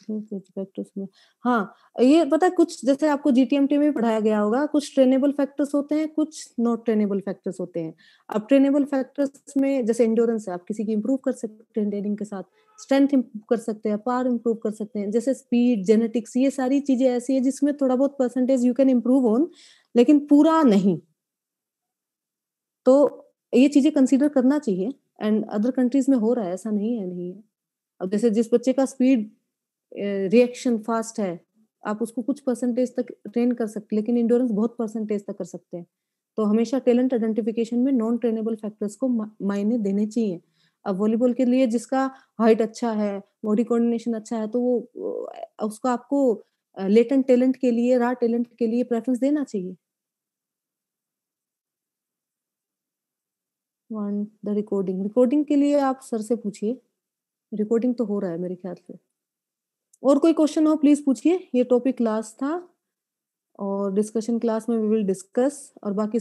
factors में। हाँ, ये पता है, कुछ जैसे आपको जीटीएमटी में पढ़ाया गया होगा, कुछ ट्रेनेबल फैक्टर्स होते हैं, कुछ नॉट ट्रेनेबल फैक्टर्स होते हैं। अब ट्रेनेबल फैक्टर्स में जैसे एंड्योरेंस है, आप किसी की इंप्रूव कर सकते हैं ट्रेनिंग के साथ, स्ट्रेंथ इंप्रूव कर सकते हैं, पावर इंप्रूव कर सकते हैं, जैसे स्पीड, जेनेटिक्स, ये सारी चीजें ऐसी है जिसमें थोड़ा बहुत percentage you can improve on, लेकिन पूरा नहीं। तो ये चीजें कंसीडर करना चाहिए, एंड अदर कंट्रीज में हो रहा है, ऐसा नहीं है। अब जैसे जिस बच्चे का स्पीड रिएक्शन फास्ट है, आप उसको कुछ परसेंटेज तक ट्रेन कर सकते हैं, लेकिन एंड्योरेंस बहुत परसेंटेज तक कर सकते हैं। तो हमेशा टैलेंट आइडेंटिफिकेशन में नॉन ट्रेनेबल फैक्टर्स को मायने देने चाहिए। अब वॉलीबॉल के लिए जिसका हाइट अच्छा है, बॉडी कोऑर्डिनेशन अच्छा है, तो वो उसको आपको लेटेंट टैलेंट के लिए, रॉ टैलेंट के लिए प्रेफ़रेंस देना चाहिए। वांट द रिकॉर्डिंग, रिकॉर्डिंग के लिए आप सर से पूछिए, रिकॉर्डिंग तो हो रहा है मेरे ख्याल से। और कोई क्वेश्चन हो प्लीज़ पूछिए, ये टॉपिक लास्ट था और डिस्कशन क्लास में वी विल डिस्कस और बाकी